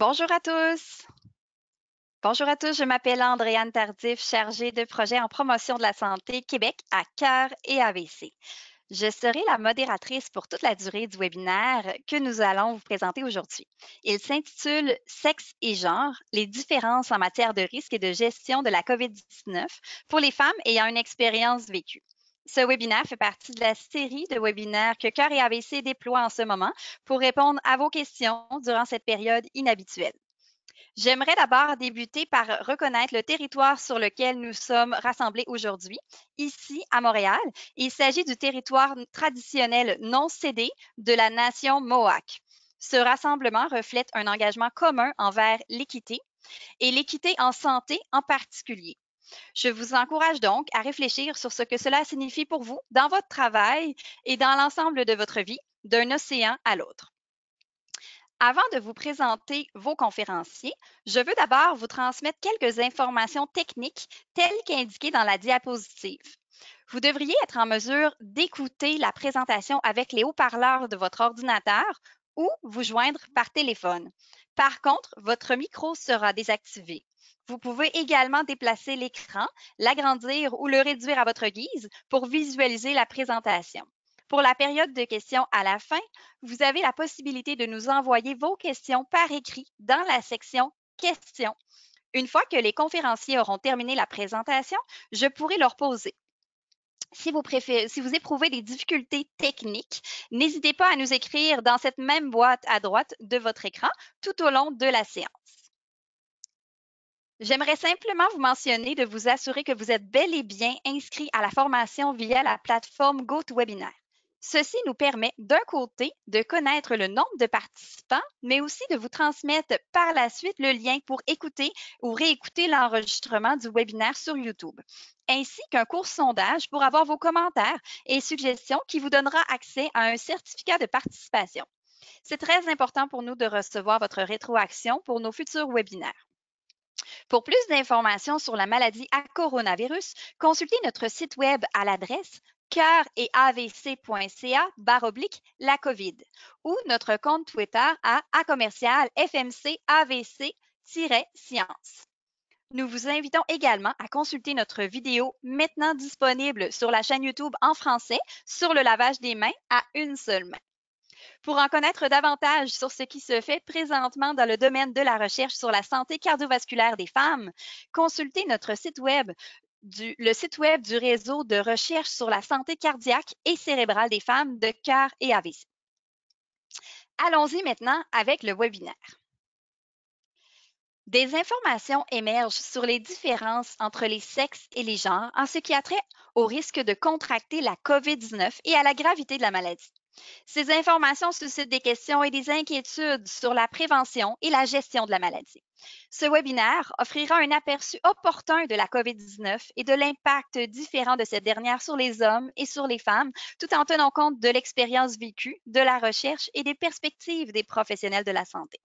Bonjour à tous. Bonjour à tous, je m'appelle Andréane Tardif, chargée de projet en promotion de la santé Québec à Cœur et AVC. Je serai la modératrice pour toute la durée du webinaire que nous allons vous présenter aujourd'hui. Il s'intitule Sexe et genre, les différences en matière de risque et de gestion de la COVID-19 pour les femmes ayant une expérience vécue. Ce webinaire fait partie de la série de webinaires que Cœur et AVC déploie en ce moment pour répondre à vos questions durant cette période inhabituelle. J'aimerais d'abord débuter par reconnaître le territoire sur lequel nous sommes rassemblés aujourd'hui, ici à Montréal. Il s'agit du territoire traditionnel non cédé de la nation Mohawk. Ce rassemblement reflète un engagement commun envers l'équité et l'équité en santé en particulier. Je vous encourage donc à réfléchir sur ce que cela signifie pour vous dans votre travail et dans l'ensemble de votre vie, d'un océan à l'autre. Avant de vous présenter vos conférenciers, je veux d'abord vous transmettre quelques informations techniques telles qu'indiquées dans la diapositive. Vous devriez être en mesure d'écouter la présentation avec les haut-parleurs de votre ordinateur ou vous joindre par téléphone. Par contre, votre micro sera désactivé. Vous pouvez également déplacer l'écran, l'agrandir ou le réduire à votre guise pour visualiser la présentation. Pour la période de questions à la fin, vous avez la possibilité de nous envoyer vos questions par écrit dans la section questions. Une fois que les conférenciers auront terminé la présentation, je pourrai leur poser. Si vous éprouvez des difficultés techniques, n'hésitez pas à nous écrire dans cette même boîte à droite de votre écran tout au long de la séance. J'aimerais simplement vous mentionner de vous assurer que vous êtes bel et bien inscrit à la formation via la plateforme GoToWebinar. Ceci nous permet, d'un côté, de connaître le nombre de participants, mais aussi de vous transmettre par la suite le lien pour écouter ou réécouter l'enregistrement du webinaire sur YouTube, ainsi qu'un court sondage pour avoir vos commentaires et suggestions qui vous donnera accès à un certificat de participation. C'est très important pour nous de recevoir votre rétroaction pour nos futurs webinaires. Pour plus d'informations sur la maladie à coronavirus, consultez notre site web à l'adresse cœur-et-avc.ca/la COVID ou notre compte Twitter à commercial FMC-AVC-Science. Nous vous invitons également à consulter notre vidéo maintenant disponible sur la chaîne YouTube en français sur le lavage des mains à une seule main. Pour en connaître davantage sur ce qui se fait présentement dans le domaine de la recherche sur la santé cardiovasculaire des femmes, consultez notre site web, le site web du réseau de recherche sur la santé cardiaque et cérébrale des femmes de Cœur et AVC. Allons-y maintenant avec le webinaire. Des informations émergent sur les différences entre les sexes et les genres en ce qui a trait au risque de contracter la COVID-19 et à la gravité de la maladie. Ces informations suscitent des questions et des inquiétudes sur la prévention et la gestion de la maladie. Ce webinaire offrira un aperçu opportun de la COVID-19 et de l'impact différent de cette dernière sur les hommes et sur les femmes, tout en tenant compte de l'expérience vécue, de la recherche et des perspectives des professionnels de la santé.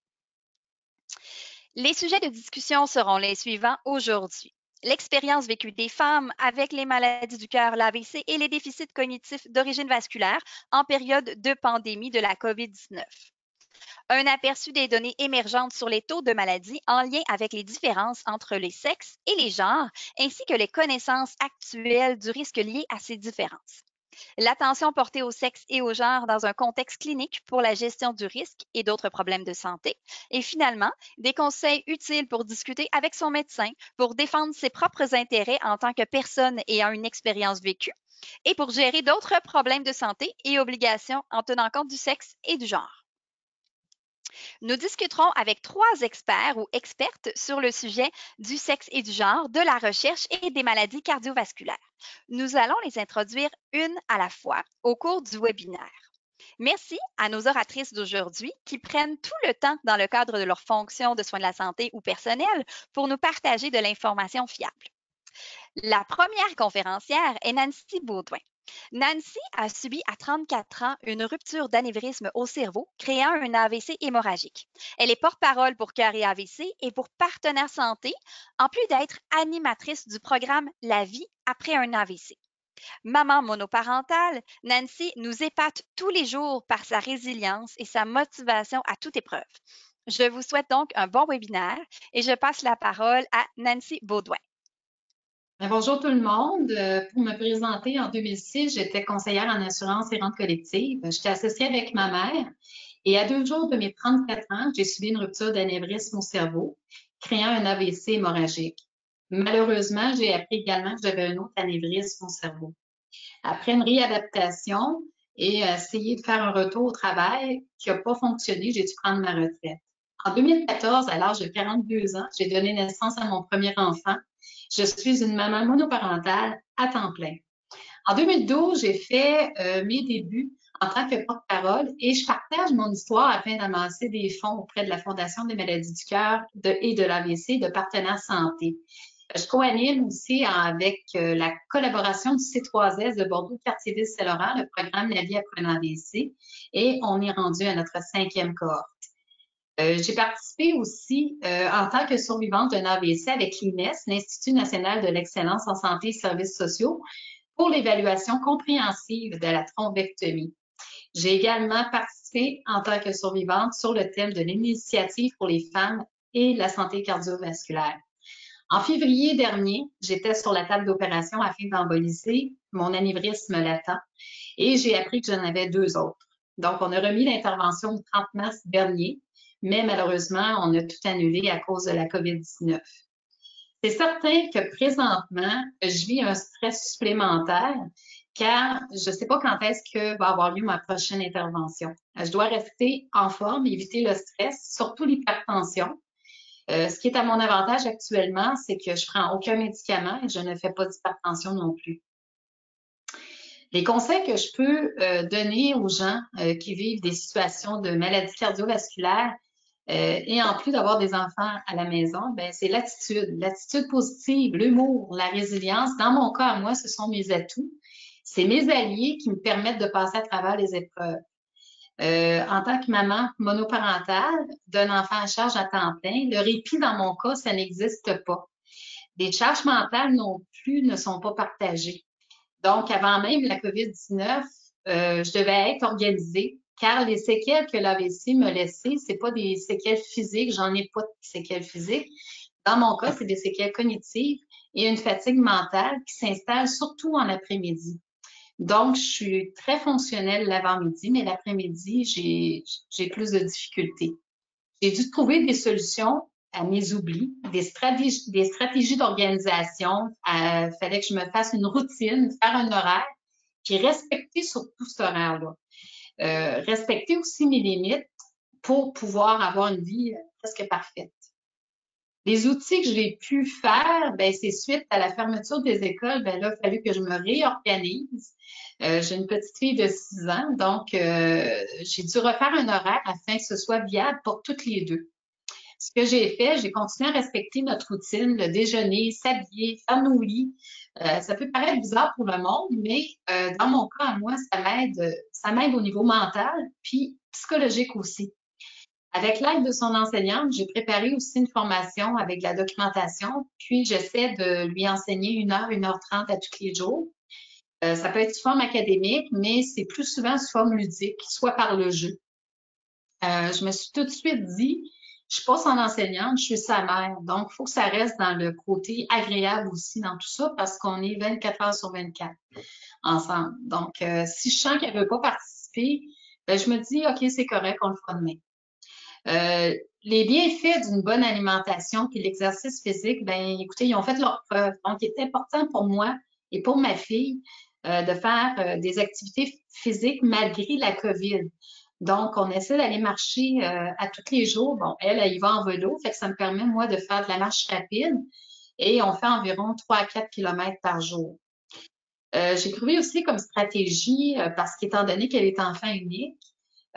Les sujets de discussion seront les suivants aujourd'hui. L'expérience vécue des femmes avec les maladies du cœur, l'AVC et les déficits cognitifs d'origine vasculaire en période de pandémie de la COVID-19. Un aperçu des données émergentes sur les taux de maladie en lien avec les différences entre les sexes et les genres, ainsi que les connaissances actuelles du risque lié à ces différences. L'attention portée au sexe et au genre dans un contexte clinique pour la gestion du risque et d'autres problèmes de santé. Et finalement, des conseils utiles pour discuter avec son médecin, pour défendre ses propres intérêts en tant que personne ayant une expérience vécue et pour gérer d'autres problèmes de santé et obligations en tenant compte du sexe et du genre. Nous discuterons avec 3 experts ou expertes sur le sujet du sexe et du genre, de la recherche et des maladies cardiovasculaires. Nous allons les introduire une à la fois au cours du webinaire. Merci à nos oratrices d'aujourd'hui qui prennent tout le temps dans le cadre de leur fonction de soins de la santé ou personnel pour nous partager de l'information fiable. La première conférencière est Nancy Baudouin. Nancy a subi à 34 ans une rupture d'anévrisme au cerveau, créant un AVC hémorragique. Elle est porte-parole pour Cœur et AVC et pour Partenaires Santé, en plus d'être animatrice du programme La vie après un AVC. Maman monoparentale, Nancy nous épate tous les jours par sa résilience et sa motivation à toute épreuve. Je vous souhaite donc un bon webinaire et je passe la parole à Nancy Baudouin. Bonjour tout le monde. Pour me présenter, en 2006, j'étais conseillère en assurance et rente collective. J'étais associée avec ma mère et à 2 jours de mes 34 ans, j'ai subi une rupture d'anévrisme au cerveau, créant un AVC hémorragique. Malheureusement, j'ai appris également que j'avais un autre anévrisme au cerveau. Après une réadaptation et essayer de faire un retour au travail qui n'a pas fonctionné, j'ai dû prendre ma retraite. En 2014, à l'âge de 42 ans, j'ai donné naissance à mon premier enfant. Je suis une maman monoparentale à temps plein. En 2012, j'ai fait mes débuts en tant que porte-parole et je partage mon histoire afin d'amasser des fonds auprès de la Fondation des maladies du cœur et de l'AVC de partenaires santé. Je co-anime aussi avec la collaboration du C3S de Bordeaux, Quartier-Ville Saint-Laurent, le programme La vie après un AVC, et on est rendu à notre 5e cohorte. J'ai participé aussi en tant que survivante d'un AVC avec l'INES, l'Institut national de l'excellence en santé et services sociaux, pour l'évaluation compréhensive de la thrombectomie. J'ai également participé en tant que survivante sur le thème de l'initiative pour les femmes et la santé cardiovasculaire. En février dernier, j'étais sur la table d'opération afin d'emboliser mon anévrisme latent et j'ai appris que j'en avais 2 autres. Donc, on a remis l'intervention le 30 mars dernier, mais malheureusement, on a tout annulé à cause de la COVID-19. C'est certain que présentement, je vis un stress supplémentaire car je ne sais pas quand est-ce que va avoir lieu ma prochaine intervention. Je dois rester en forme, éviter le stress, surtout l'hypertension. Ce qui est à mon avantage actuellement, c'est que je prends aucun médicament et je ne fais pas d'hypertension non plus. Les conseils que je peux donner aux gens qui vivent des situations de maladies cardiovasculaires et en plus d'avoir des enfants à la maison, ben, c'est l'attitude positive, l'humour, la résilience. Dans mon cas, à moi, ce sont mes atouts. C'est mes alliés qui me permettent de passer à travers les épreuves. En tant que maman monoparentale d'un enfant à charge à temps plein, le répit dans mon cas, ça n'existe pas. Les charges mentales non plus ne sont pas partagées. Donc, avant même la COVID-19, je devais être organisée car les séquelles que l'AVC m'a laissées, c'est pas des séquelles physiques, j'en ai pas de séquelles physiques. Dans mon cas, c'est des séquelles cognitives et une fatigue mentale qui s'installe surtout en après-midi. Donc, je suis très fonctionnelle l'avant-midi, mais l'après-midi, j'ai plus de difficultés. J'ai dû trouver des solutions à mes oublis, des stratégies d'organisation. Il fallait que je me fasse une routine, faire un horaire, puis respecter surtout cet horaire-là. Respecter aussi mes limites pour pouvoir avoir une vie presque parfaite. Les outils que j'ai pu faire, ben, c'est suite à la fermeture des écoles, ben là, il a fallu que je me réorganise. J'ai une petite fille de 6 ans, donc j'ai dû refaire un horaire afin que ce soit viable pour toutes les deux. Ce que j'ai fait, j'ai continué à respecter notre routine, le déjeuner, s'habiller, faire nos lits. Ça peut paraître bizarre pour le monde, mais dans mon cas, à moi, ça m'aide au niveau mental, puis psychologique aussi. Avec l'aide de son enseignante, j'ai préparé aussi une formation avec de la documentation, puis j'essaie de lui enseigner 1 heure 30 à tous les jours. Ça peut être sous forme académique, mais c'est plus souvent sous forme ludique, soit par le jeu. Je me suis tout de suite dit, je suis pas son enseignante, je suis sa mère. Donc, il faut que ça reste dans le côté agréable aussi dans tout ça parce qu'on est 24 heures sur 24 ensemble. Donc, si je sens qu'elle veut pas participer, ben, je me dis, OK, c'est correct, on le fera demain. Les bienfaits d'une bonne alimentation puis l'exercice physique, ben écoutez, ils ont fait leur preuve. Donc, il est important pour moi et pour ma fille de faire des activités physiques malgré la COVID. Donc, on essaie d'aller marcher à tous les jours. Bon, elle y va en vélo, fait que ça me permet, moi, de faire de la marche rapide et on fait environ 3 à 4 kilomètres par jour. J'ai trouvé aussi comme stratégie, parce qu'étant donné qu'elle est enfant unique,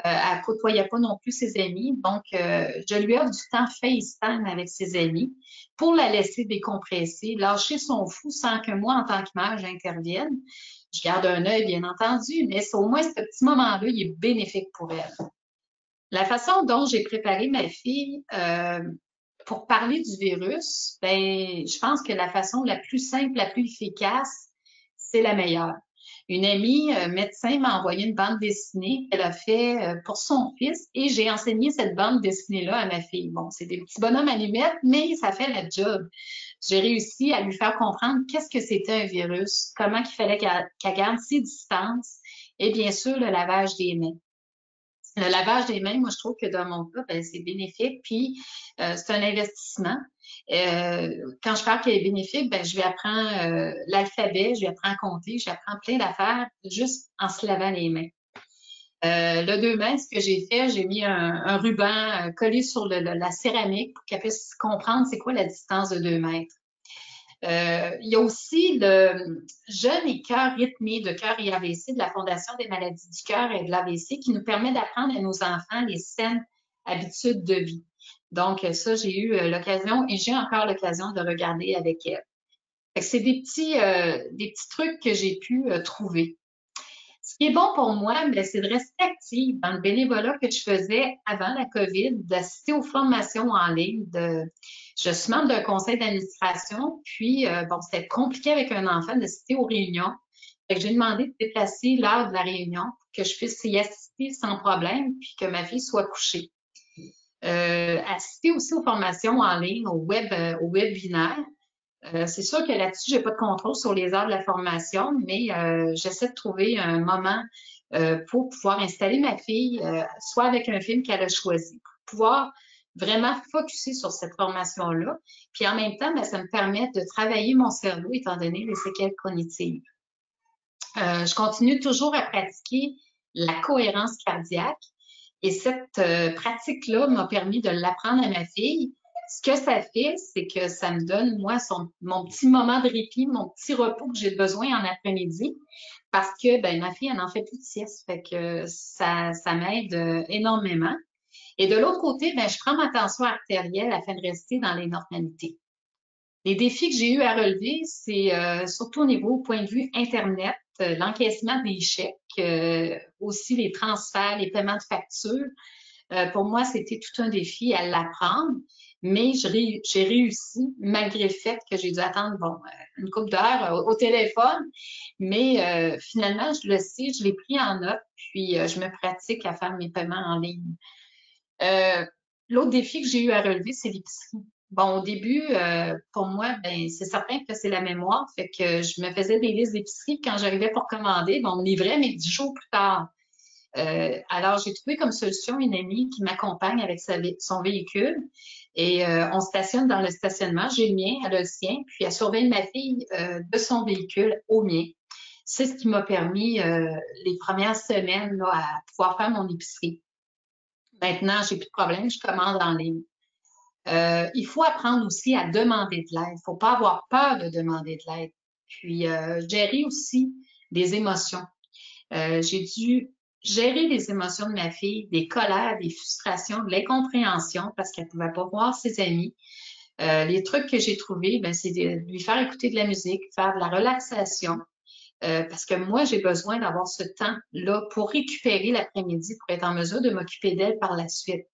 elle côtoyait pas non plus ses amis. Donc, je lui offre du temps FaceTime avec ses amis pour la laisser décompresser, lâcher son fou sans que moi, en tant que mère, j'intervienne. Je garde un œil, bien entendu, mais au moins, ce petit moment-là, il est bénéfique pour elle. La façon dont j'ai préparé ma fille pour parler du virus, ben, je pense que la façon la plus simple, la plus efficace, c'est la meilleure. Une amie médecin m'a envoyé une bande dessinée qu'elle a fait pour son fils et j'ai enseigné cette bande dessinée-là à ma fille. Bon, c'est des petits bonhommes à lunettes, mais ça fait la job. J'ai réussi à lui faire comprendre qu'est-ce que c'était un virus, comment il fallait qu'elle garde ses distances et bien sûr le lavage des mains. Le lavage des mains, moi, je trouve que dans mon cas, ben, c'est bénéfique, puis c'est un investissement. Quand je parle qu'il est bénéfique, ben, je lui apprends l'alphabet, je lui apprends à compter, je lui apprends plein d'affaires juste en se lavant les mains. Le 2 mains, ce que j'ai fait, j'ai mis un ruban collé sur la céramique pour qu'elle puisse comprendre c'est quoi la distance de 2 mètres. Il y a aussi le Jeune et cœur rythmé de Cœur et AVC de la Fondation des maladies du cœur et de l'AVC qui nous permet d'apprendre à nos enfants les saines habitudes de vie. Donc, ça, j'ai eu l'occasion et j'ai encore l'occasion de regarder avec elle. Fait que c'est des petits trucs que j'ai pu trouver. Ce qui est bon pour moi, ben, c'est de rester active dans le bénévolat que je faisais avant la COVID, d'assister aux formations en ligne. Je suis membre d'un conseil d'administration, puis bon, c'était compliqué avec un enfant d'assister aux réunions. Fait que j'ai demandé de déplacer l'heure de la réunion pour que je puisse y assister sans problème, puis que ma fille soit couchée. Assister aussi aux formations en ligne, au webinaire. C'est sûr que là-dessus, j'ai pas de contrôle sur les heures de la formation, mais j'essaie de trouver un moment pour pouvoir installer ma fille, soit avec un film qu'elle a choisi, pour pouvoir vraiment focusser sur cette formation-là. Puis en même temps, ben, ça me permet de travailler mon cerveau étant donné les séquelles cognitives. Je continue toujours à pratiquer la cohérence cardiaque et cette pratique-là m'a permis de l'apprendre à ma fille. Ce que ça fait, c'est que ça me donne, moi, mon petit moment de répit, mon petit repos que j'ai besoin en après-midi parce que ben, ma fille, elle n'en fait plus de sieste. Fait que ça m'aide énormément. Et de l'autre côté, ben, je prends ma tension artérielle afin de rester dans les normalités. Les défis que j'ai eu à relever, c'est surtout au niveau point de vue Internet, l'encaissement des chèques, aussi les transferts, les paiements de factures. Pour moi, c'était tout un défi à l'apprendre, mais j'ai réussi malgré le fait que j'ai dû attendre bon, une couple d'heures au téléphone. Mais finalement, je le sais, je l'ai pris en note, puis je me pratique à faire mes paiements en ligne. L'autre défi que j'ai eu à relever, c'est l'épicerie. Bon, au début, pour moi, ben, c'est certain que c'est la mémoire. Fait que je me faisais des listes d'épicerie quand j'arrivais pour commander. Bon, on me livrait, mais 10 jours plus tard. Alors, j'ai trouvé comme solution une amie qui m'accompagne avec son véhicule et on stationne dans le stationnement. J'ai le mien, elle a le sien, puis elle surveille ma fille de son véhicule au mien. C'est ce qui m'a permis les premières semaines là, à pouvoir faire mon épicerie. Maintenant, j'ai plus de problème, je commande en ligne. Il faut apprendre aussi à demander de l'aide. Il ne faut pas avoir peur de demander de l'aide. Puis, gérer aussi des émotions. J'ai dû gérer les émotions de ma fille, des colères, des frustrations, de l'incompréhension parce qu'elle ne pouvait pas voir ses amis. Les trucs que j'ai trouvés, ben, c'est de lui faire écouter de la musique, faire de la relaxation. Parce que moi, j'ai besoin d'avoir ce temps-là pour récupérer l'après-midi, pour être en mesure de m'occuper d'elle par la suite.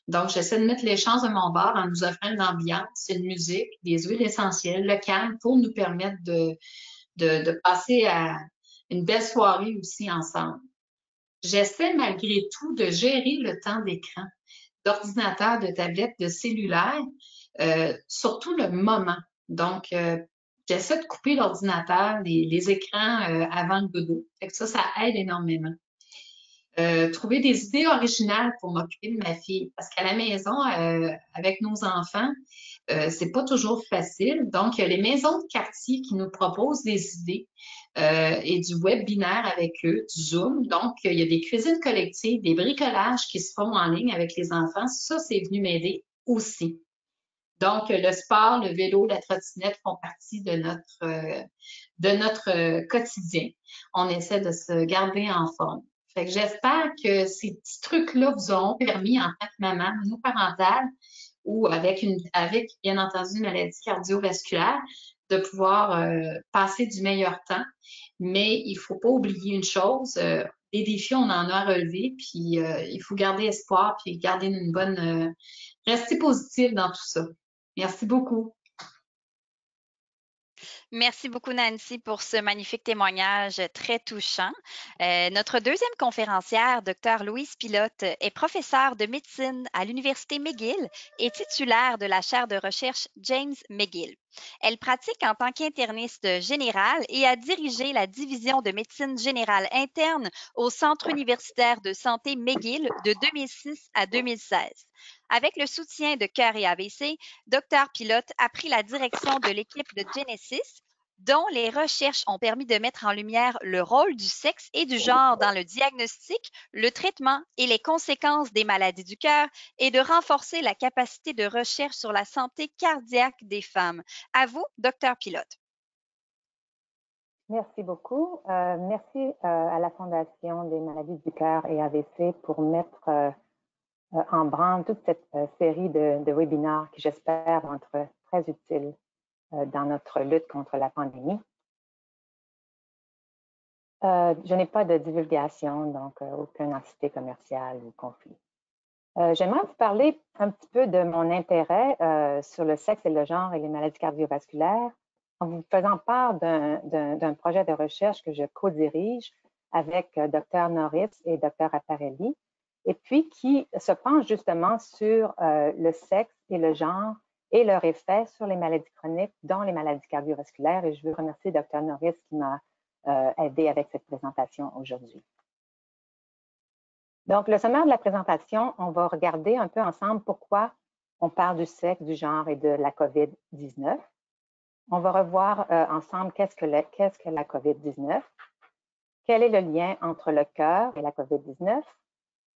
Donc, j'essaie de mettre les chances de mon bord en nous offrant une ambiance, une musique, des huiles essentielles, le calme pour nous permettre de passer à une belle soirée aussi ensemble. J'essaie malgré tout de gérer le temps d'écran, d'ordinateur, de tablette, de cellulaire, surtout le moment. Donc, j'essaie de couper l'ordinateur, les écrans avant le dodo. Fait que ça aide énormément. Trouver des idées originales pour m'occuper de ma fille. Parce qu'à la maison, avec nos enfants, c'est pas toujours facile. Donc, il y a les maisons de quartier qui nous proposent des idées et du webinaire avec eux, du Zoom. Donc, il y a des cuisines collectives, des bricolages qui se font en ligne avec les enfants. Ça, c'est venu m'aider aussi. Donc, le sport, le vélo, la trottinette font partie de notre quotidien. On essaie de se garder en forme. Fait que j'espère que ces petits trucs-là vous auront permis, en tant que maman monoparentale ou avec bien entendu une maladie cardiovasculaire, de pouvoir passer du meilleur temps. Mais il faut pas oublier une chose, les défis, on en a à relever, puis il faut garder espoir, puis garder une bonne... rester positif dans tout ça. Merci beaucoup. Merci beaucoup, Nancy, pour ce magnifique témoignage très touchant. Notre deuxième conférencière, Dr. Louise Pilote, est professeure de médecine à l'Université McGill et titulaire de la chaire de recherche James McGill. Elle pratique en tant qu'interniste générale et a dirigé la division de médecine générale interne au Centre universitaire de santé McGill de 2006 à 2016. Avec le soutien de Cœur et AVC, Dr. Pilote a pris la direction de l'équipe de Genesis, dont les recherches ont permis de mettre en lumière le rôle du sexe et du genre dans le diagnostic, le traitement et les conséquences des maladies du cœur et de renforcer la capacité de recherche sur la santé cardiaque des femmes. À vous, Dr. Pilote. Merci beaucoup. Merci à la Fondation des maladies du cœur et AVC pour mettre en branle toute cette série de webinaires qui, j'espère, vont être très utiles dans notre lutte contre la pandémie. Je n'ai pas de divulgation, donc aucune entité commerciale ou conflit. J'aimerais vous parler un petit peu de mon intérêt sur le sexe et le genre et les maladies cardiovasculaires en vous faisant part d'un projet de recherche que je co-dirige avec Dr. Norris et Dr. Apparelli, et puis qui se penche justement sur le sexe et le genre et leur effet sur les maladies chroniques, dont les maladies cardiovasculaires. Et je veux remercier Dr. Norris qui m'a aidé avec cette présentation aujourd'hui. Donc, le sommaire de la présentation, on va regarder un peu ensemble pourquoi on parle du sexe, du genre et de la COVID-19. On va revoir ensemble qu'est-ce que la COVID-19, quel est le lien entre le cœur et la COVID-19.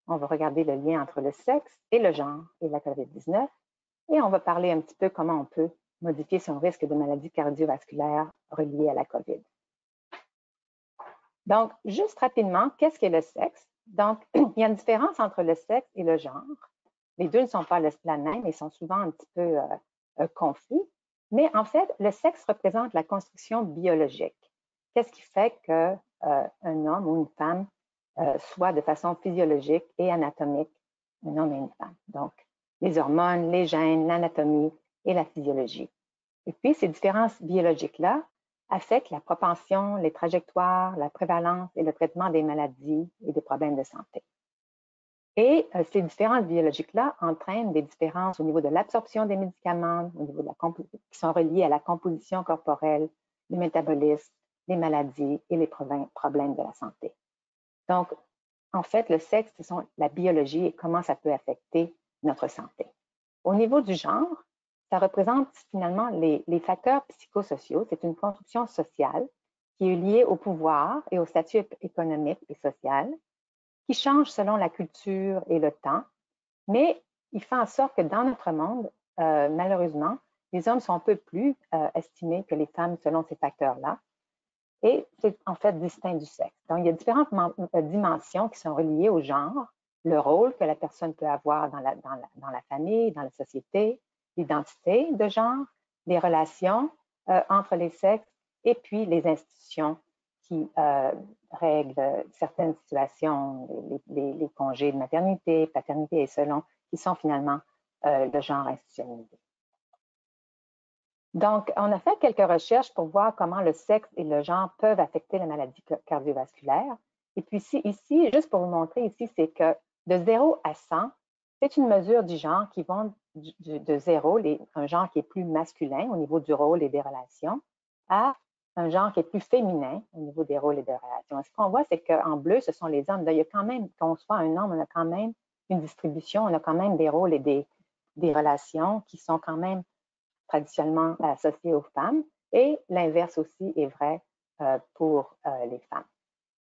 On va regarder le lien entre le sexe et le genre et la COVID-19. Et on va parler un petit peu comment on peut modifier son risque de maladie cardiovasculaire reliée à la COVID. Donc, juste rapidement, qu'est-ce qu'est le sexe? Donc, il y a une différence entre le sexe et le genre. Les deux ne sont pas la même et sont souvent un petit peu confus. Mais en fait, le sexe représente la construction biologique. Qu'est-ce qui fait qu'un homme ou une femme soit de façon physiologique et anatomique un homme et une femme? Donc, les hormones, les gènes, l'anatomie et la physiologie. Et puis, ces différences biologiques-là affectent la propension, les trajectoires, la prévalence et le traitement des maladies et des problèmes de santé. Et ces différences biologiques-là entraînent des différences au niveau de l'absorption des médicaments, au niveau de qui sont reliées à la composition corporelle, le métabolisme, les maladies et les problèmes de la santé. Donc, en fait, le sexe, ce sont la biologie et comment ça peut affecter notre santé. Au niveau du genre, ça représente finalement les facteurs psychosociaux. C'est une construction sociale qui est liée au pouvoir et au statut économique et social, qui change selon la culture et le temps, mais il fait en sorte que dans notre monde, malheureusement, les hommes sont un peu plus estimés que les femmes selon ces facteurs-là. Et c'est en fait distinct du sexe. Donc, il y a différentes dimensions qui sont reliées au genre, le rôle que la personne peut avoir dans la famille, dans la société, l'identité de genre, les relations entre les sexes et puis les institutions qui règlent certaines situations, les congés de maternité, paternité et selon, qui sont finalement le genre institutionnalisé. Donc, on a fait quelques recherches pour voir comment le sexe et le genre peuvent affecter la maladie cardiovasculaire. Et puis ici, juste pour vous montrer ici, c'est que de 0 à 100, c'est une mesure du genre qui va de 0, un genre qui est plus masculin au niveau du rôle et des relations, à un genre qui est plus féminin au niveau des rôles et des relations. Ce qu'on voit, c'est qu'en bleu, ce sont les hommes. Il y a quand même, qu'on soit un homme, on a quand même une distribution, on a quand même des rôles et des relations qui sont quand même traditionnellement associées aux femmes, et l'inverse aussi est vrai pour les femmes.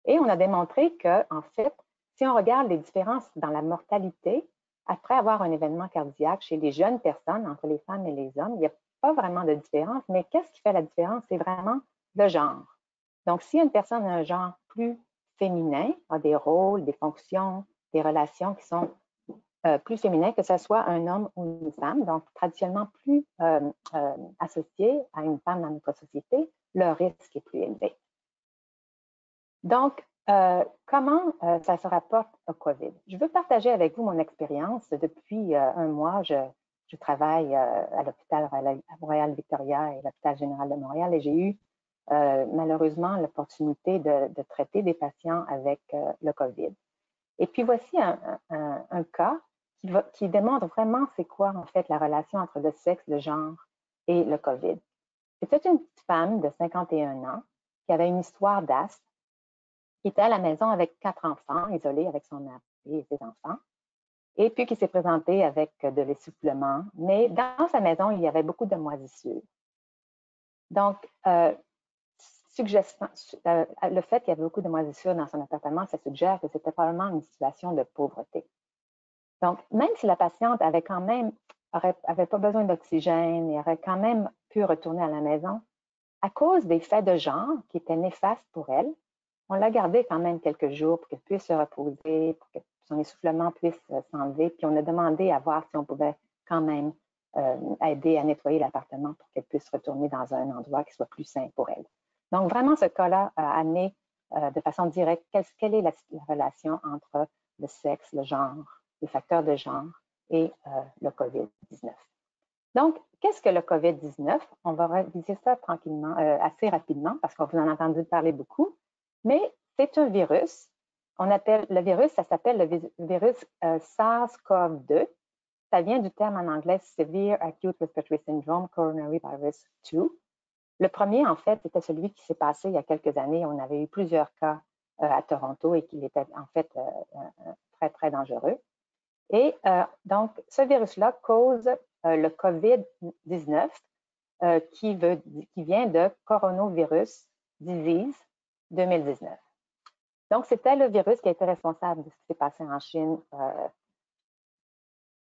Et on a démontré que, en fait, si on regarde les différences dans la mortalité après avoir un événement cardiaque chez les jeunes personnes, entre les femmes et les hommes, il n'y a pas vraiment de différence, mais qu'est-ce qui fait la différence? C'est vraiment le genre. Donc, si une personne a un genre plus féminin, a des rôles, des fonctions, des relations qui sont plus féminin, que ce soit un homme ou une femme, donc traditionnellement plus associé à une femme dans notre société, le risque est plus élevé. Donc, comment ça se rapporte au COVID? Je veux partager avec vous mon expérience. Depuis un mois, je je travaille à l'hôpital Royal Victoria et l'hôpital général de Montréal et j'ai eu malheureusement l'opportunité de traiter des patients avec le COVID. Et puis voici un cas qui démontre vraiment c'est quoi en fait la relation entre le sexe, le genre et le COVID. C'était une petite femme de 51 ans qui avait une histoire d'asthme, qui était à la maison avec 4 enfants, isolée avec son mari et ses enfants, et puis qui s'est présentée avec de l'essoufflement. Mais dans sa maison, il y avait beaucoup de moisissures. Donc, le fait qu'il y avait beaucoup de moisissures dans son appartement, ça suggère que c'était probablement une situation de pauvreté. Donc, même si la patiente avait quand même, avait pas besoin d'oxygène et aurait quand même pu retourner à la maison, à cause des faits de genre qui étaient néfastes pour elle, on l'a gardée quand même quelques jours pour qu'elle puisse se reposer, pour que son essoufflement puisse s'enlever. Puis on a demandé à voir si on pouvait quand même aider à nettoyer l'appartement pour qu'elle puisse retourner dans un endroit qui soit plus sain pour elle. Donc vraiment, ce cas-là a amené de façon directe quelle est la relation entre le sexe, le genre, les facteurs de genre et le COVID-19. Donc, qu'est-ce que le COVID-19? On va réviser ça tranquillement, assez rapidement, parce qu'on vous en a entendu parler beaucoup, mais c'est un virus. On appelle le virus, ça s'appelle le virus SARS-CoV-2. Ça vient du terme en anglais Severe Acute Respiratory Syndrome Coronary Virus 2. Le premier, en fait, était celui qui s'est passé il y a quelques années. On avait eu plusieurs cas à Toronto et qu'il était en fait très, très dangereux. Et donc, ce virus-là cause le COVID-19 qui vient de Coronavirus Disease 2019. Donc, c'était le virus qui a été responsable de ce qui s'est passé en Chine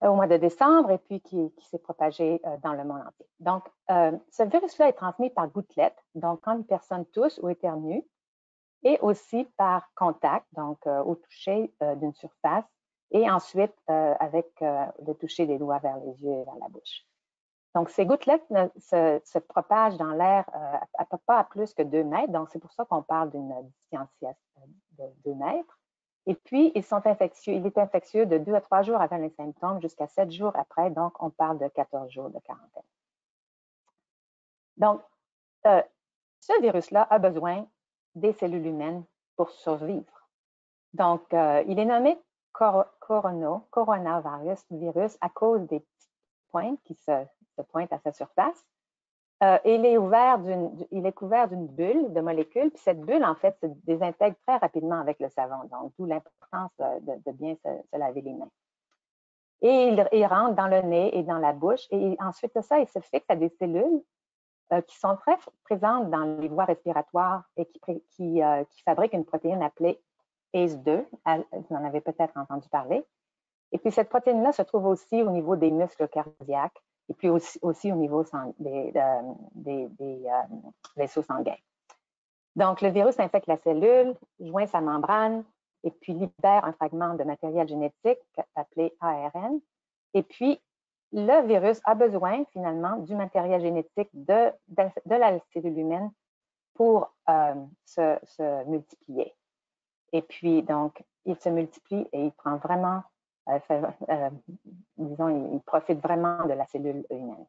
au mois de décembre et puis qui s'est propagé dans le monde entier. Donc, ce virus-là est transmis par gouttelettes, donc quand une personne tousse ou éternue, et aussi par contact, donc au toucher d'une surface, et ensuite avec le toucher des doigts vers les yeux et vers la bouche. Donc, ces gouttelettes se propagent dans l'air pas à plus que 2 mètres, donc c'est pour ça qu'on parle d'une distanciation de 2 mètres. Et puis, il est infectieux de 2 à 3 jours avant les symptômes jusqu'à 7 jours après, donc on parle de 14 jours de quarantaine. Donc, ce virus-là a besoin des cellules humaines pour survivre. Donc, il est nommé coronavirus à cause des petites pointes qui se pointent à sa surface. Et il est couvert d'une bulle de molécules, puis cette bulle, en fait, se désintègre très rapidement avec le savon, donc d'où l'importance de bien se laver les mains. Et il rentre dans le nez et dans la bouche, et ensuite de ça, il se fixe à des cellules qui sont très présentes dans les voies respiratoires et qui fabriquent une protéine appelée ACE2. Vous en avez peut-être entendu parler. Et puis, cette protéine-là se trouve aussi au niveau des muscles cardiaques et puis aussi au niveau des vaisseaux sanguins. Donc, le virus infecte la cellule, joint sa membrane et puis libère un fragment de matériel génétique appelé ARN. Et puis, le virus a besoin finalement du matériel génétique de la cellule humaine pour se multiplier. Et puis, donc, il se multiplie et il prend vraiment, disons, il profite vraiment de la cellule humaine.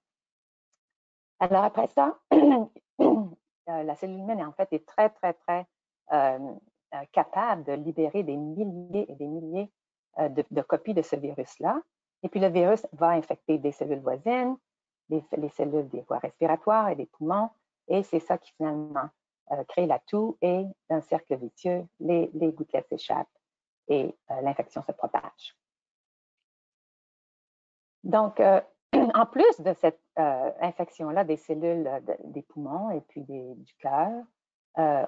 Alors, après ça, la cellule humaine, en fait, est très, très, très capable de libérer des milliers et des milliers de copies de ce virus-là. Et puis, le virus va infecter des cellules voisines, les cellules des voies respiratoires et des poumons. Et c'est ça qui, finalement, crée la toux et un cercle vicieux. Les gouttelettes s'échappent et l'infection se propage. Donc, en plus de cette infection-là des cellules des poumons et puis du cœur,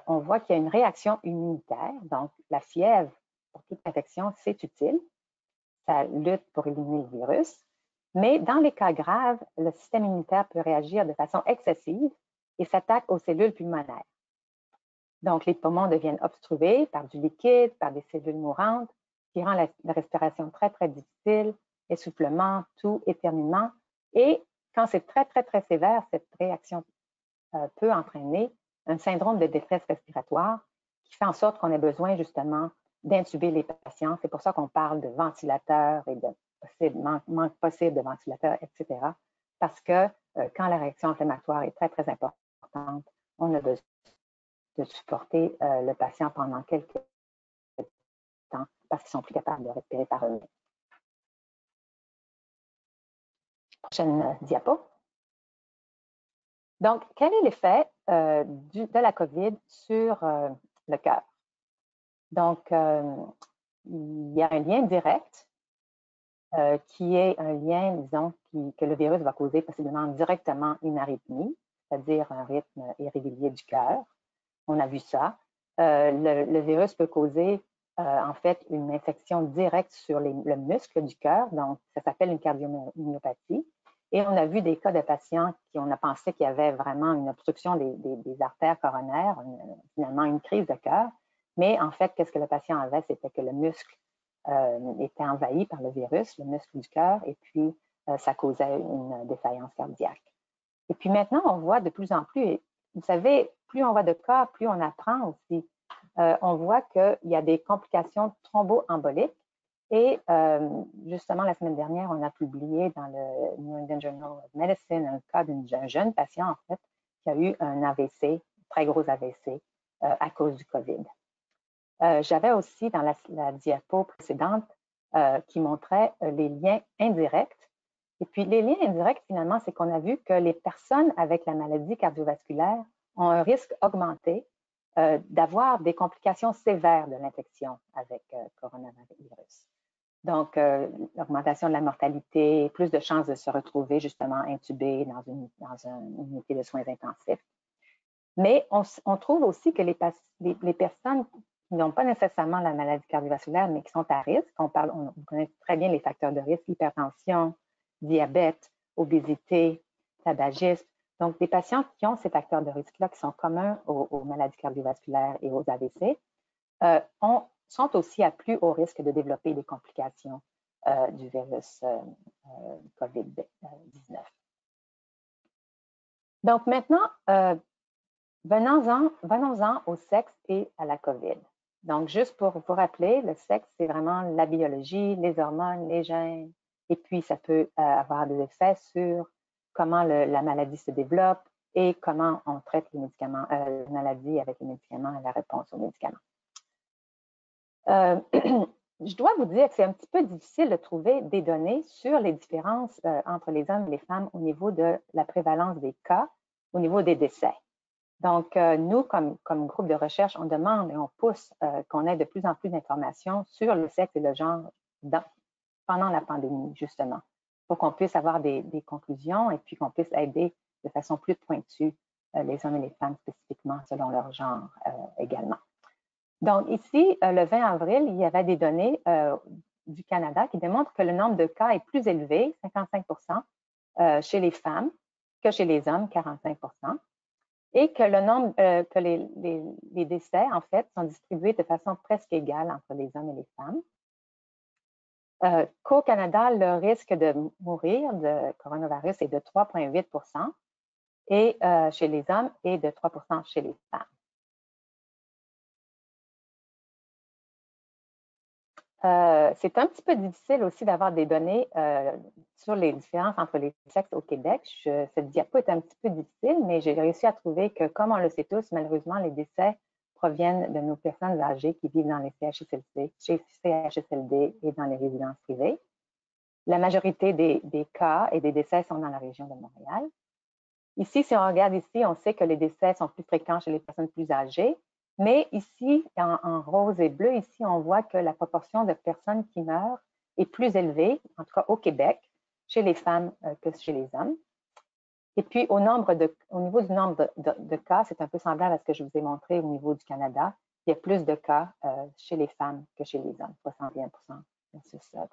on voit qu'il y a une réaction immunitaire. Donc, la fièvre pour toute infection, c'est utile. Ça lutte pour éliminer le virus. Mais dans les cas graves, le système immunitaire peut réagir de façon excessive et s'attaque aux cellules pulmonaires. Donc, les poumons deviennent obstrués par du liquide, par des cellules mourantes, qui rend la respiration très, très difficile, essoufflement, toux, éternuement. Et quand c'est très, très, très sévère, cette réaction peut entraîner un syndrome de détresse respiratoire qui fait en sorte qu'on ait besoin justement d'intuber les patients. C'est pour ça qu'on parle de ventilateurs et manque possible de ventilateurs, etc. Parce que quand la réaction inflammatoire est très, très importante, on a besoin de supporter le patient pendant quelques temps parce qu'ils sont plus capables de respirer par eux-mêmes. Prochaine diapo. Donc, quel est l'effet de la COVID sur le cœur? Donc, il y a un lien direct qui est un lien, disons, que le virus va causer possiblement directement une arythmie, c'est-à-dire un rythme irrégulier du cœur. On a vu ça. Le virus peut causer, en fait, une infection directe sur le muscle du cœur, donc ça s'appelle une cardiomyopathie. Et on a vu des cas de patients on a pensé qu'il y avait vraiment une obstruction des artères coronaires, finalement une crise de cœur. Mais en fait, qu'est-ce que le patient avait? C'était que le muscle était envahi par le virus, le muscle du cœur, et puis ça causait une défaillance cardiaque. Et puis maintenant, on voit de plus en plus, et vous savez, plus on voit de cas, plus on apprend aussi. On voit qu'il y a des complications thromboemboliques. Et justement, la semaine dernière, on a publié dans le New England Journal of Medicine un cas d'un jeune patient, en fait, qui a eu un AVC, très gros AVC, à cause du COVID. J'avais aussi dans la diapo précédente qui montrait les liens indirects. Et puis, les liens indirects, finalement, c'est qu'on a vu que les personnes avec la maladie cardiovasculaire ont un risque augmenté d'avoir des complications sévères de l'infection avec coronavirus. Donc, l'augmentation de la mortalité, plus de chances de se retrouver justement intubé dans une unité de soins intensifs. Mais on trouve aussi que les personnes qui n'ont pas nécessairement la maladie cardiovasculaire, mais qui sont à risque, on connaît très bien les facteurs de risque, hypertension, diabète, obésité, tabagisme. Donc, des patients qui ont ces facteurs de risque-là, qui sont communs aux maladies cardiovasculaires et aux AVC, sont aussi à plus haut risque de développer des complications du virus COVID-19. Donc maintenant, venons-en au sexe et à la COVID. Donc juste pour vous rappeler, le sexe, c'est vraiment la biologie, les hormones, les gènes, et puis ça peut avoir des effets sur comment la maladie se développe et comment on traite les médicaments, la maladie avec les médicaments et la réponse aux médicaments. Je dois vous dire que c'est un petit peu difficile de trouver des données sur les différences entre les hommes et les femmes au niveau de la prévalence des cas, au niveau des décès. Donc, nous, comme groupe de recherche, on demande et on pousse qu'on ait de plus en plus d'informations sur le sexe et le genre pendant la pandémie, justement, pour qu'on puisse avoir des conclusions et puis qu'on puisse aider de façon plus pointue les hommes et les femmes spécifiquement selon leur genre également. Donc ici, le 20 avril, il y avait des données du Canada qui démontrent que le nombre de cas est plus élevé, 55% chez les femmes que chez les hommes, 45%, et que le nombre, que les décès, en fait, sont distribués de façon presque égale entre les hommes et les femmes. Qu'au Canada, le risque de mourir de coronavirus est de 3,8% et chez les hommes et de 3% chez les femmes. C'est un petit peu difficile aussi d'avoir des données sur les différences entre les sexes au Québec. Cette diapo est un petit peu difficile, mais j'ai réussi à trouver que, comme on le sait tous, malheureusement, les décès proviennent de nos personnes âgées qui vivent dans les CHSLD et dans les résidences privées. La majorité des cas et des décès sont dans la région de Montréal. Ici, si on regarde ici, on sait que les décès sont plus fréquents chez les personnes plus âgées. Mais ici, en rose et bleu, ici, on voit que la proportion de personnes qui meurent est plus élevée, en tout cas au Québec, chez les femmes que chez les hommes. Et puis, au niveau du nombre de cas, c'est un peu semblable à ce que je vous ai montré au niveau du Canada. Il y a plus de cas chez les femmes que chez les hommes, 61% versus 31%.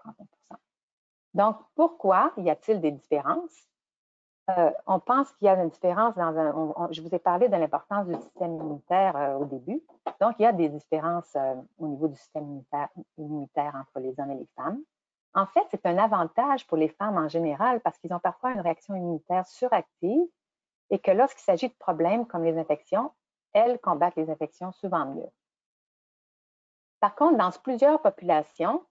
Donc, pourquoi y a-t-il des différences? On pense qu'il y a une différence je vous ai parlé de l'importance du système immunitaire au début. Donc, il y a des différences au niveau du système immunitaire entre les hommes et les femmes. En fait, c'est un avantage pour les femmes en général parce qu'ils ont parfois une réaction immunitaire suractive et que lorsqu'il s'agit de problèmes comme les infections, elles combattent les infections souvent mieux. Par contre, dans plusieurs populations,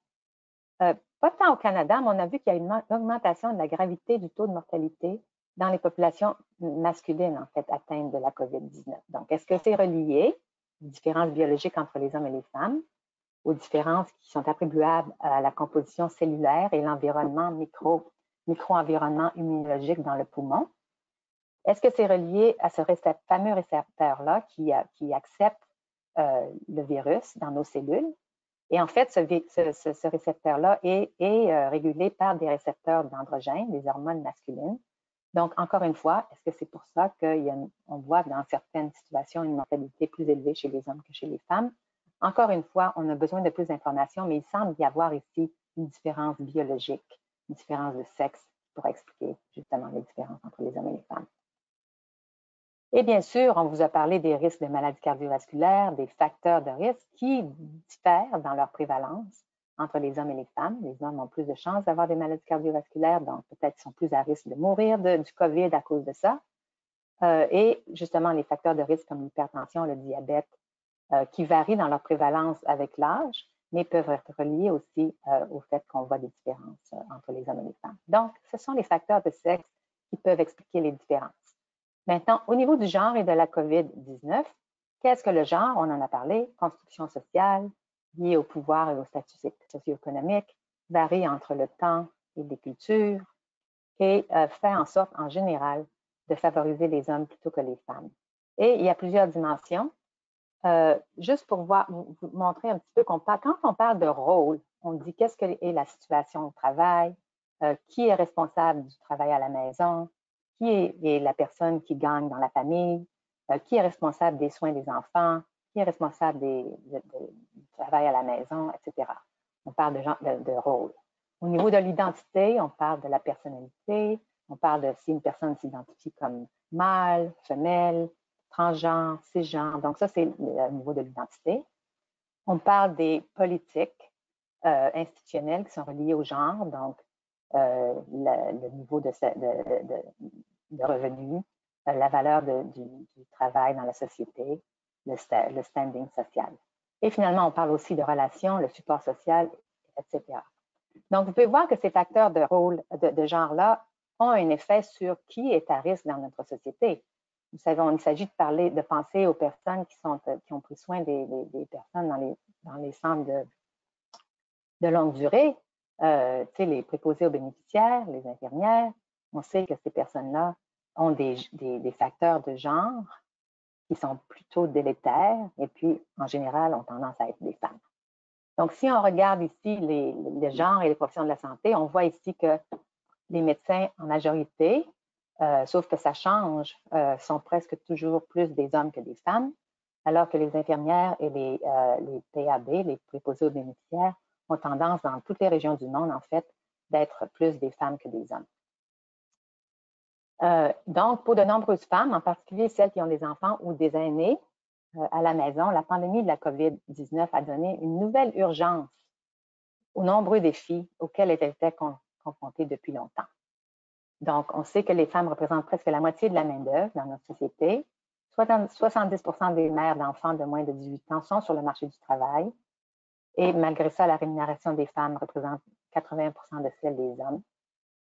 pas tant au Canada, mais on a vu qu'il y a une augmentation de la gravité du taux de mortalité dans les populations masculines, en fait, atteintes de la COVID-19. Donc, est-ce que c'est relié aux différences biologiques entre les hommes et les femmes, aux différences qui sont attribuables à la composition cellulaire et l'environnement micro-environnement immunologique dans le poumon? Est-ce que c'est relié à ce fameux récepteur-là qui accepte le virus dans nos cellules? Et en fait, ce récepteur-là est régulé par des récepteurs d'androgènes, des hormones masculines. Donc, encore une fois, est-ce que c'est pour ça qu'on voit dans certaines situations une mortalité plus élevée chez les hommes que chez les femmes? Encore une fois, on a besoin de plus d'informations, mais il semble y avoir ici une différence biologique, une différence de sexe pour expliquer justement les différences entre les hommes et les femmes. Et bien sûr, on vous a parlé des risques de maladies cardiovasculaires, des facteurs de risque qui diffèrent dans leur prévalence entre les hommes et les femmes. Les hommes ont plus de chances d'avoir des maladies cardiovasculaires, donc peut-être sont plus à risque de mourir du COVID à cause de ça. Et justement, les facteurs de risque comme l'hypertension, le diabète, qui varient dans leur prévalence avec l'âge, mais peuvent être reliés aussi au fait qu'on voit des différences entre les hommes et les femmes. Donc, ce sont les facteurs de sexe qui peuvent expliquer les différences. Maintenant, au niveau du genre et de la COVID-19, qu'est-ce que le genre? On en a parlé, construction sociale, liée au pouvoir et au statut socio-économique, varie entre le temps et les cultures et fait en sorte, en général, de favoriser les hommes plutôt que les femmes. Et il y a plusieurs dimensions. Juste pour vous montrer un petit peu quand on parle de rôle, on dit qu'est-ce que est la situation au travail, qui est responsable du travail à la maison, qui est la personne qui gagne dans la famille, qui est responsable des soins des enfants, qui est responsable du travail à la maison, etc. On parle de rôle. Au niveau de l'identité, on parle de la personnalité, on parle de si une personne s'identifie comme mâle, femelle, transgenre, cisgenre. Donc ça, c'est au niveau de l'identité. On parle des politiques institutionnelles qui sont reliées au genre, donc le niveau de revenus, la valeur du travail dans la société, le standing social. Et finalement, on parle aussi de relations, le support social, etc. Donc, vous pouvez voir que ces facteurs de rôle, de genre-là, ont un effet sur qui est à risque dans notre société. Vous savez, il s'agit de penser aux personnes qui ont pris soin des personnes dans les centres de longue durée, les préposés aux bénéficiaires, les infirmières. On sait que ces personnes-là ont des facteurs de genre qui sont plutôt délétères et puis, en général, ont tendance à être des femmes. Donc, si on regarde ici les genres et les professions de la santé, on voit ici que les médecins, en majorité, sauf que ça change, sont presque toujours plus des hommes que des femmes, alors que les infirmières et les PAB, les préposés aux bénéficiaires, ont tendance, dans toutes les régions du monde, en fait, d'être plus des femmes que des hommes. Donc, pour de nombreuses femmes, en particulier celles qui ont des enfants ou des aînés à la maison, la pandémie de la COVID-19 a donné une nouvelle urgence aux nombreux défis auxquels elles étaient confrontées depuis longtemps. Donc, on sait que les femmes représentent presque la moitié de la main-d'œuvre dans notre société. 70% des mères d'enfants de moins de 18 ans sont sur le marché du travail. Et malgré ça, la rémunération des femmes représente 80% de celle des hommes.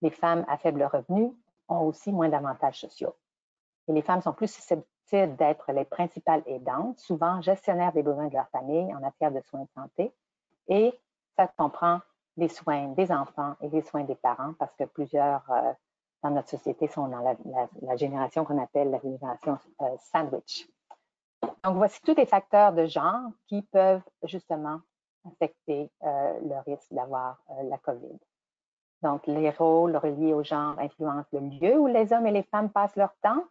Les femmes à faible revenu ont aussi moins d'avantages sociaux. Et les femmes sont plus susceptibles d'être les principales aidantes, souvent gestionnaires des besoins de leur famille en matière de soins de santé. Et ça comprend les soins des enfants et les soins des parents, parce que plusieurs dans notre société sont dans la génération qu'on appelle la génération sandwich. Donc, voici tous les facteurs de genre qui peuvent justement affecter le risque d'avoir la COVID. Donc, les rôles reliés au genre influencent le lieu où les hommes et les femmes passent leur temps.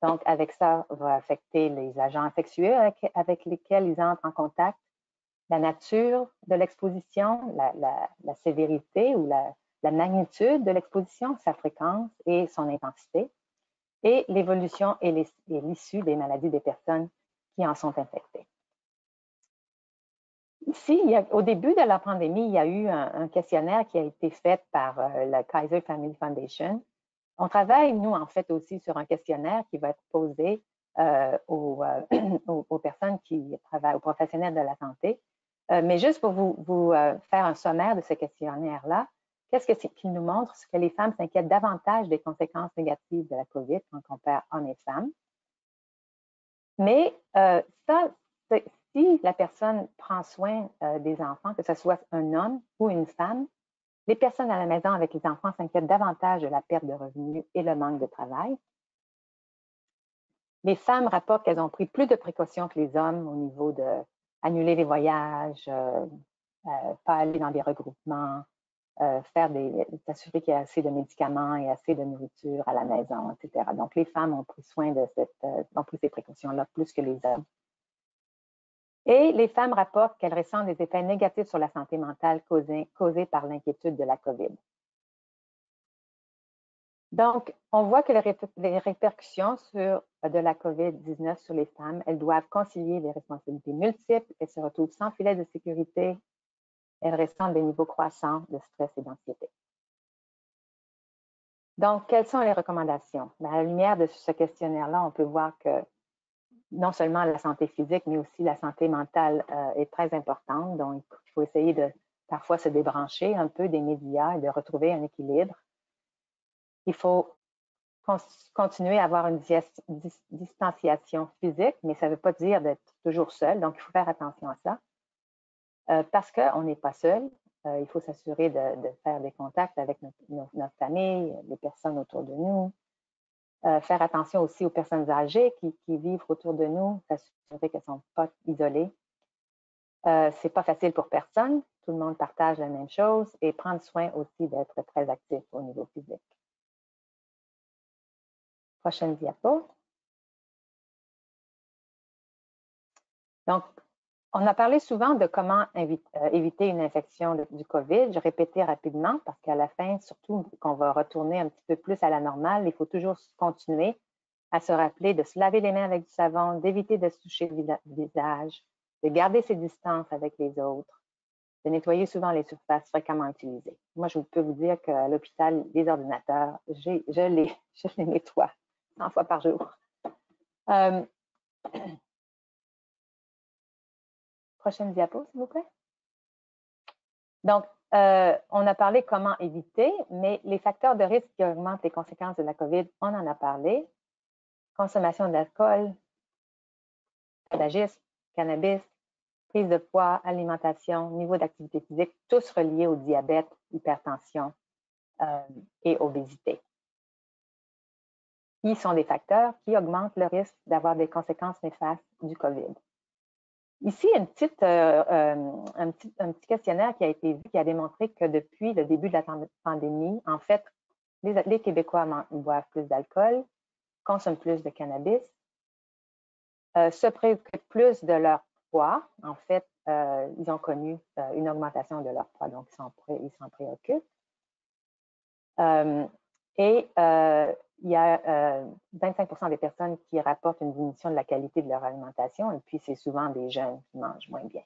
Donc, avec ça, va affecter les agents infectieux avec lesquels ils entrent en contact, la nature de l'exposition, la sévérité ou la magnitude de l'exposition, sa fréquence et son intensité, et l'évolution et l'issue des maladies des personnes qui en sont infectées. Ici, au début de la pandémie, il y a eu un questionnaire qui a été fait par la Kaiser Family Foundation. On travaille, nous, en fait, aussi sur un questionnaire qui va être posé aux personnes qui travaillent, aux professionnels de la santé, Mais juste pour vous faire un sommaire de ce questionnaire-là, qu'est-ce qu'il nous montre? C'est que les femmes s'inquiètent davantage des conséquences négatives de la COVID quand on compare hommes et femmes. Mais si la personne prend soin des enfants, que ce soit un homme ou une femme, les personnes à la maison avec les enfants s'inquiètent davantage de la perte de revenus et le manque de travail. Les femmes rapportent qu'elles ont pris plus de précautions que les hommes au niveau d'annuler les voyages, pas aller dans des regroupements, s'assurer qu'il y a assez de médicaments et assez de nourriture à la maison, etc. Donc, les femmes ont pris soin ont pris ces précautions-là plus que les hommes. Et les femmes rapportent qu'elles ressentent des effets négatifs sur la santé mentale causés par l'inquiétude de la COVID. Donc, on voit que les répercussions de la COVID-19 sur les femmes, elles doivent concilier des responsabilités multiples, elles se retrouvent sans filet de sécurité, elles ressentent des niveaux croissants de stress et d'anxiété. Donc, quelles sont les recommandations? À la lumière de ce questionnaire-là, on peut voir que non seulement la santé physique, mais aussi la santé mentale est très importante. Donc, il faut essayer de parfois se débrancher un peu des médias et de retrouver un équilibre. Il faut continuer à avoir une distanciation physique, mais ça ne veut pas dire d'être toujours seul. Donc, il faut faire attention à ça. Parce qu'on n'est pas seul, il faut s'assurer de faire des contacts avec notre famille, les personnes autour de nous. Faire attention aussi aux personnes âgées qui vivent autour de nous, s'assurer qu'elles ne sont pas isolées. Ce n'est pas facile pour personne, tout le monde partage la même chose et prendre soin aussi d'être très actif au niveau physique. Prochaine diapo. Donc, on a parlé souvent de comment éviter une infection du COVID. Je répétais rapidement parce qu'à la fin, surtout qu'on va retourner un petit peu plus à la normale, il faut toujours continuer à se rappeler de se laver les mains avec du savon, d'éviter de se toucher le visage, de garder ses distances avec les autres, de nettoyer souvent les surfaces fréquemment utilisées. Moi, je peux vous dire qu'à l'hôpital, les ordinateurs, je les nettoie 100 fois par jour. Prochaine diapo, s'il vous plaît. Donc, on a parlé comment éviter, mais les facteurs de risque qui augmentent les conséquences de la COVID, on en a parlé. Consommation d'alcool, tabagisme, cannabis, prise de poids, alimentation, niveau d'activité physique, tous reliés au diabète, hypertension et obésité. Qui sont des facteurs qui augmentent le risque d'avoir des conséquences néfastes du COVID. Ici, un petit questionnaire qui a été vu, qui a démontré que depuis le début de la pandémie, en fait, les Québécois boivent plus d'alcool, consomment plus de cannabis, se préoccupent plus de leur poids. En fait, ils ont connu une augmentation de leur poids, donc ils s'en préoccupent. Il y a 25% des personnes qui rapportent une diminution de la qualité de leur alimentation, et puis c'est souvent des jeunes qui mangent moins bien.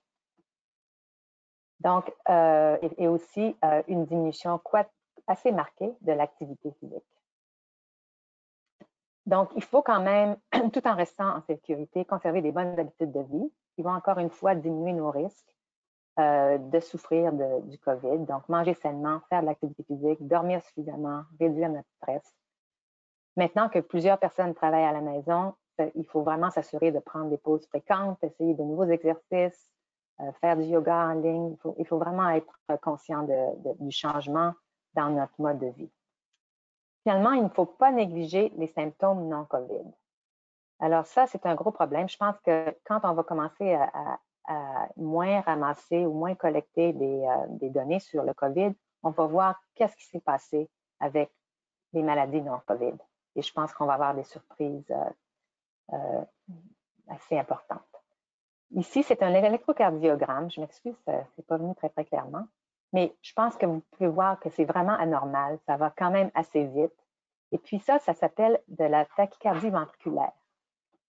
Donc, et aussi une diminution assez marquée de l'activité physique. Donc, il faut quand même, tout en restant en sécurité, conserver des bonnes habitudes de vie qui vont encore une fois diminuer nos risques de souffrir du COVID. Donc, manger sainement, faire de l'activité physique, dormir suffisamment, réduire notre stress. Maintenant que plusieurs personnes travaillent à la maison, il faut vraiment s'assurer de prendre des pauses fréquentes, essayer de nouveaux exercices, faire du yoga en ligne. Il faut vraiment être conscient du changement dans notre mode de vie. Finalement, il ne faut pas négliger les symptômes non-COVID. Alors ça, c'est un gros problème. Je pense que quand on va commencer à moins ramasser ou moins collecter des données sur le COVID, on va voir qu'est-ce qui s'est passé avec les maladies non-COVID. Et je pense qu'on va avoir des surprises assez importantes. Ici, c'est un électrocardiogramme. Je m'excuse, ce n'est pas venu très, très clairement. Mais je pense que vous pouvez voir que c'est vraiment anormal. Ça va quand même assez vite. Et puis ça s'appelle de la tachycardie ventriculaire.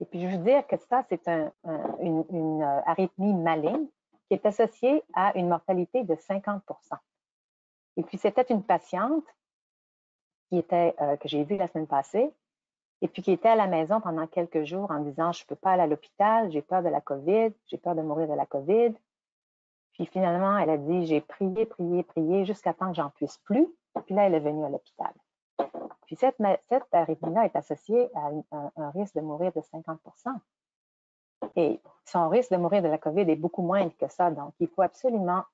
Et puis, je veux dire que ça, c'est une arythmie maligne qui est associée à une mortalité de 50%. Et puis, c'était une patiente que j'ai vue la semaine passée et puis qui était à la maison pendant quelques jours en disant « Je ne peux pas aller à l'hôpital, j'ai peur de la COVID, j'ai peur de mourir de la COVID. » Puis finalement, elle a dit, j'ai prié, prié, prié jusqu'à temps que j'en puisse plus. Puis là, elle est venue à l'hôpital. Puis cette arythmie-là est associée à un risque de mourir de 50%. Et son risque de mourir de la COVID est beaucoup moindre que ça. Donc, il faut absolument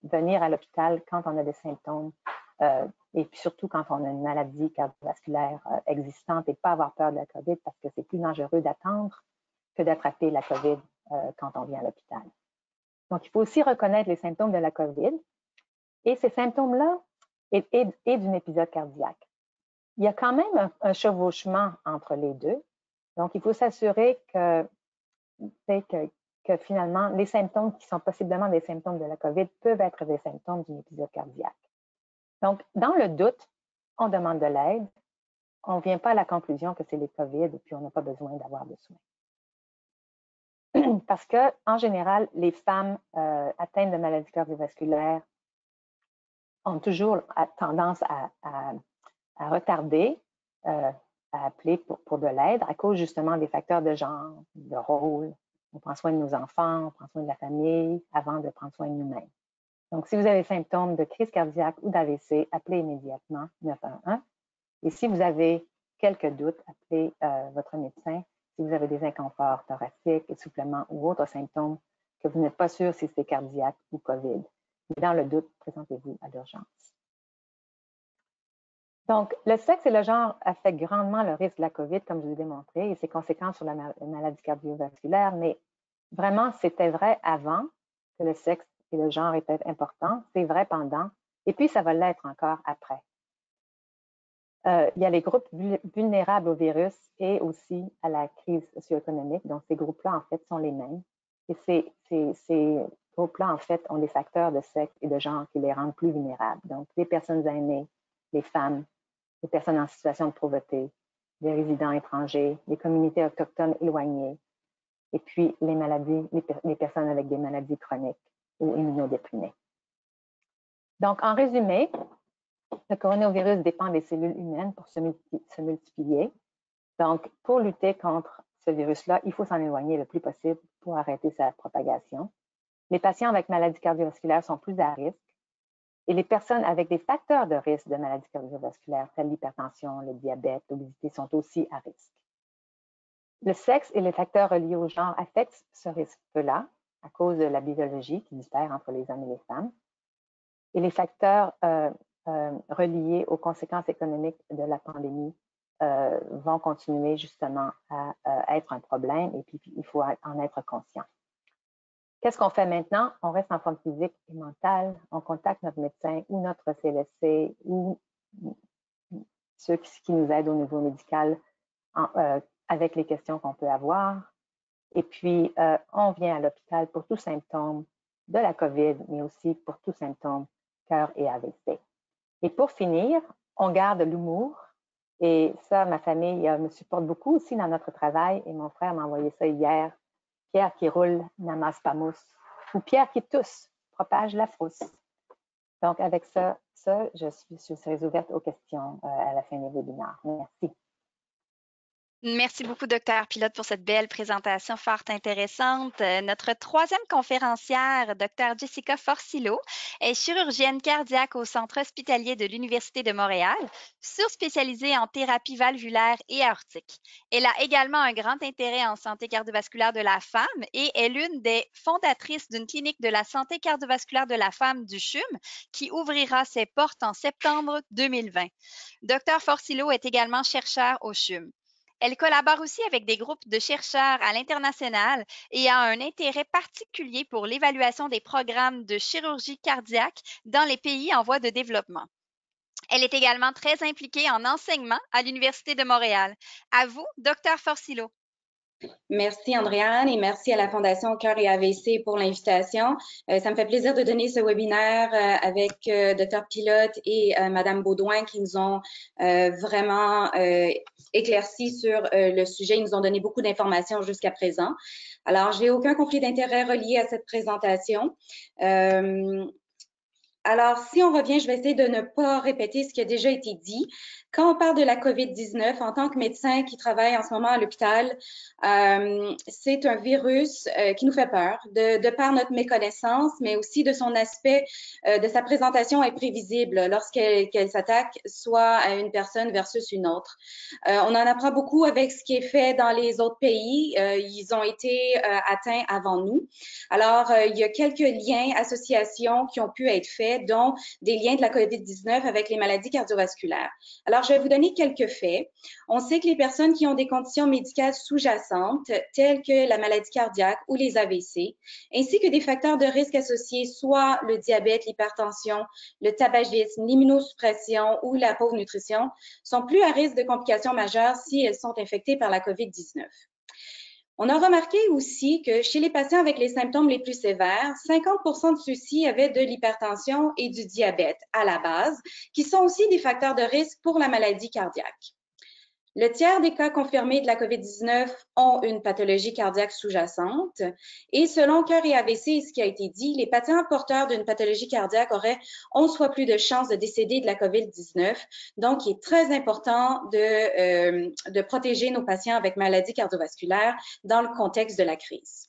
venir à l'hôpital quand on a des symptômes et puis surtout quand on a une maladie cardiovasculaire existante et pas avoir peur de la COVID parce que c'est plus dangereux d'attendre que d'attraper la COVID quand on vient à l'hôpital. Donc, il faut aussi reconnaître les symptômes de la COVID et ces symptômes-là et d'un épisode cardiaque. Il y a quand même un chevauchement entre les deux. Donc, il faut s'assurer que finalement, les symptômes qui sont possiblement des symptômes de la COVID peuvent être des symptômes d'un épisode cardiaque. Donc, dans le doute, on demande de l'aide. On ne vient pas à la conclusion que c'est les COVID et puis on n'a pas besoin d'avoir de soins. Parce que, en général, les femmes atteintes de maladies cardiovasculaires ont toujours tendance à retarder, à appeler pour de l'aide à cause justement des facteurs de genre, de rôle. On prend soin de nos enfants, on prend soin de la famille avant de prendre soin de nous-mêmes. Donc, si vous avez des symptômes de crise cardiaque ou d'AVC, appelez immédiatement 911. Et si vous avez quelques doutes, appelez votre médecin. Si vous avez des inconforts thoraciques, essoufflements ou autres symptômes que vous n'êtes pas sûr si c'est cardiaque ou COVID. Mais dans le doute, présentez-vous à l'urgence. Donc, le sexe et le genre affectent grandement le risque de la COVID, comme je vous ai démontré, et ses conséquences sur la maladie cardiovasculaire, mais vraiment, c'était vrai avant que le sexe et le genre étaient importants, c'est vrai pendant, et puis ça va l'être encore après. Il y a les groupes vulnérables au virus et aussi à la crise socio-économique, donc ces groupes-là, en fait, sont les mêmes. Et ces groupes-là, en fait, ont des facteurs de sexe et de genre qui les rendent plus vulnérables. Donc, les personnes aînées, les femmes, les personnes en situation de pauvreté, les résidents étrangers, les communautés autochtones éloignées, et puis les maladies, les personnes avec des maladies chroniques ou immunodéprimées. Donc, en résumé, le coronavirus dépend des cellules humaines pour se multiplier. Donc, pour lutter contre ce virus-là, il faut s'en éloigner le plus possible pour arrêter sa propagation. Les patients avec maladies cardiovasculaires sont plus à risque et les personnes avec des facteurs de risque de maladies cardiovasculaires, telles l'hypertension, le diabète, l'obésité, sont aussi à risque. Le sexe et les facteurs reliés au genre affectent ce risque-là à cause de la biologie qui diffère entre les hommes et les femmes. Et les facteurs reliés aux conséquences économiques de la pandémie vont continuer justement à être un problème et puis il faut en être conscient. Qu'est-ce qu'on fait maintenant? On reste en forme physique et mentale, on contacte notre médecin ou notre CLSC ou ceux qui nous aident au niveau médical avec les questions qu'on peut avoir. Et puis, on vient à l'hôpital pour tout symptôme de la COVID, mais aussi pour tout symptôme cœur et AVC. Et pour finir, on garde l'humour. Et ça, ma famille me supporte beaucoup aussi dans notre travail. Et mon frère m'a envoyé ça hier. Pierre qui roule n'amasse pas mousse. Ou Pierre qui tousse propage la frousse. Donc, avec ça, je serai ouverte aux questions à la fin du webinaire. Merci. Merci beaucoup, Dr. Pilote, pour cette belle présentation fort intéressante. Notre troisième conférencière, Dr. Jessica Forcillo, est chirurgienne cardiaque au Centre hospitalier de l'Université de Montréal, surspécialisée en thérapie valvulaire et aortique. Elle a également un grand intérêt en santé cardiovasculaire de la femme et est l'une des fondatrices d'une clinique de la santé cardiovasculaire de la femme du CHUM qui ouvrira ses portes en septembre 2020. Dr. Forcillo est également chercheur au CHUM. Elle collabore aussi avec des groupes de chercheurs à l'international et a un intérêt particulier pour l'évaluation des programmes de chirurgie cardiaque dans les pays en voie de développement. Elle est également très impliquée en enseignement à l'Université de Montréal. À vous, Dr. Forcillo. Merci, Andréane, et merci à la Fondation Cœur et AVC pour l'invitation. Ça me fait plaisir de donner ce webinaire avec Dr. Pilote et Madame Baudouin qui nous ont vraiment éclairci sur le sujet. Ils nous ont donné beaucoup d'informations jusqu'à présent. Alors, je n'ai aucun conflit d'intérêt relié à cette présentation. Alors, si on revient, je vais essayer de ne pas répéter ce qui a déjà été dit. Quand on parle de la COVID-19, en tant que médecin qui travaille en ce moment à l'hôpital, c'est un virus qui nous fait peur, de par notre méconnaissance, mais aussi de son aspect, de sa présentation imprévisible lorsqu'elle s'attaque soit à une personne versus une autre. On en apprend beaucoup avec ce qui est fait dans les autres pays. Ils ont été atteints avant nous. Alors, il y a quelques liens, associations qui ont pu être faits, dont des liens de la COVID-19 avec les maladies cardiovasculaires. Alors, je vais vous donner quelques faits. On sait que les personnes qui ont des conditions médicales sous-jacentes, telles que la maladie cardiaque ou les AVC, ainsi que des facteurs de risque associés, soit le diabète, l'hypertension, le tabagisme, l'immunosuppression ou la pauvre nutrition, sont plus à risque de complications majeures si elles sont infectées par la COVID-19. On a remarqué aussi que chez les patients avec les symptômes les plus sévères, 50% de ceux-ci avaient de l'hypertension et du diabète à la base, qui sont aussi des facteurs de risque pour la maladie cardiaque. Le tiers des cas confirmés de la COVID-19 ont une pathologie cardiaque sous-jacente. Et selon Cœur et AVC, ce qui a été dit, les patients porteurs d'une pathologie cardiaque auraient 11 fois plus de chances de décéder de la COVID-19. Donc, il est très important de protéger nos patients avec maladie cardiovasculaire dans le contexte de la crise.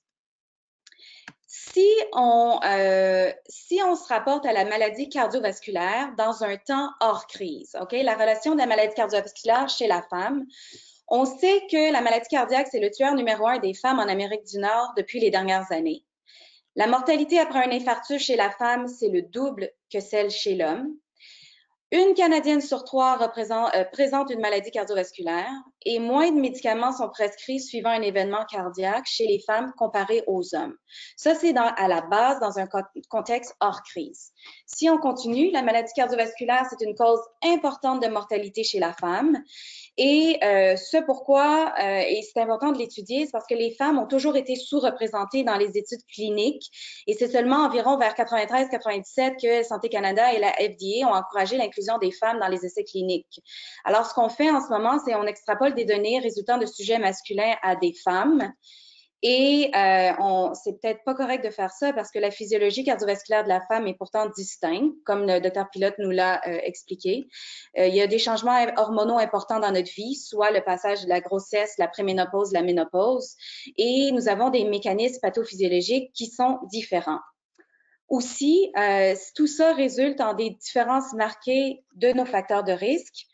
Si on se rapporte à la maladie cardiovasculaire dans un temps hors crise, la relation de la maladie cardiovasculaire chez la femme, on sait que la maladie cardiaque, c'est le tueur numéro 1 des femmes en Amérique du Nord depuis les dernières années. La mortalité après un infarctus chez la femme, c'est le double que celle chez l'homme. Une Canadienne sur 3 présente une maladie cardiovasculaire et moins de médicaments sont prescrits suivant un événement cardiaque chez les femmes comparé aux hommes. Ça, c'est à la base dans un contexte hors crise. Si on continue, la maladie cardiovasculaire, c'est une cause importante de mortalité chez la femme. Et ce pourquoi, et c'est important de l'étudier, c'est parce que les femmes ont toujours été sous-représentées dans les études cliniques et c'est seulement environ vers 93-97 que Santé Canada et la FDA ont encouragé l'inclusion des femmes dans les essais cliniques. Alors, ce qu'on fait en ce moment, c'est on extrapole des données résultant de sujets masculins à des femmes. Et c'est peut-être pas correct de faire ça parce que la physiologie cardiovasculaire de la femme est pourtant distincte, comme le Dr Pilote nous l'a expliqué. Il y a des changements hormonaux importants dans notre vie, soit le passage de la grossesse, la préménopause, la ménopause, et nous avons des mécanismes pathophysiologiques qui sont différents. Aussi, tout ça résulte en des différences marquées de nos facteurs de risque,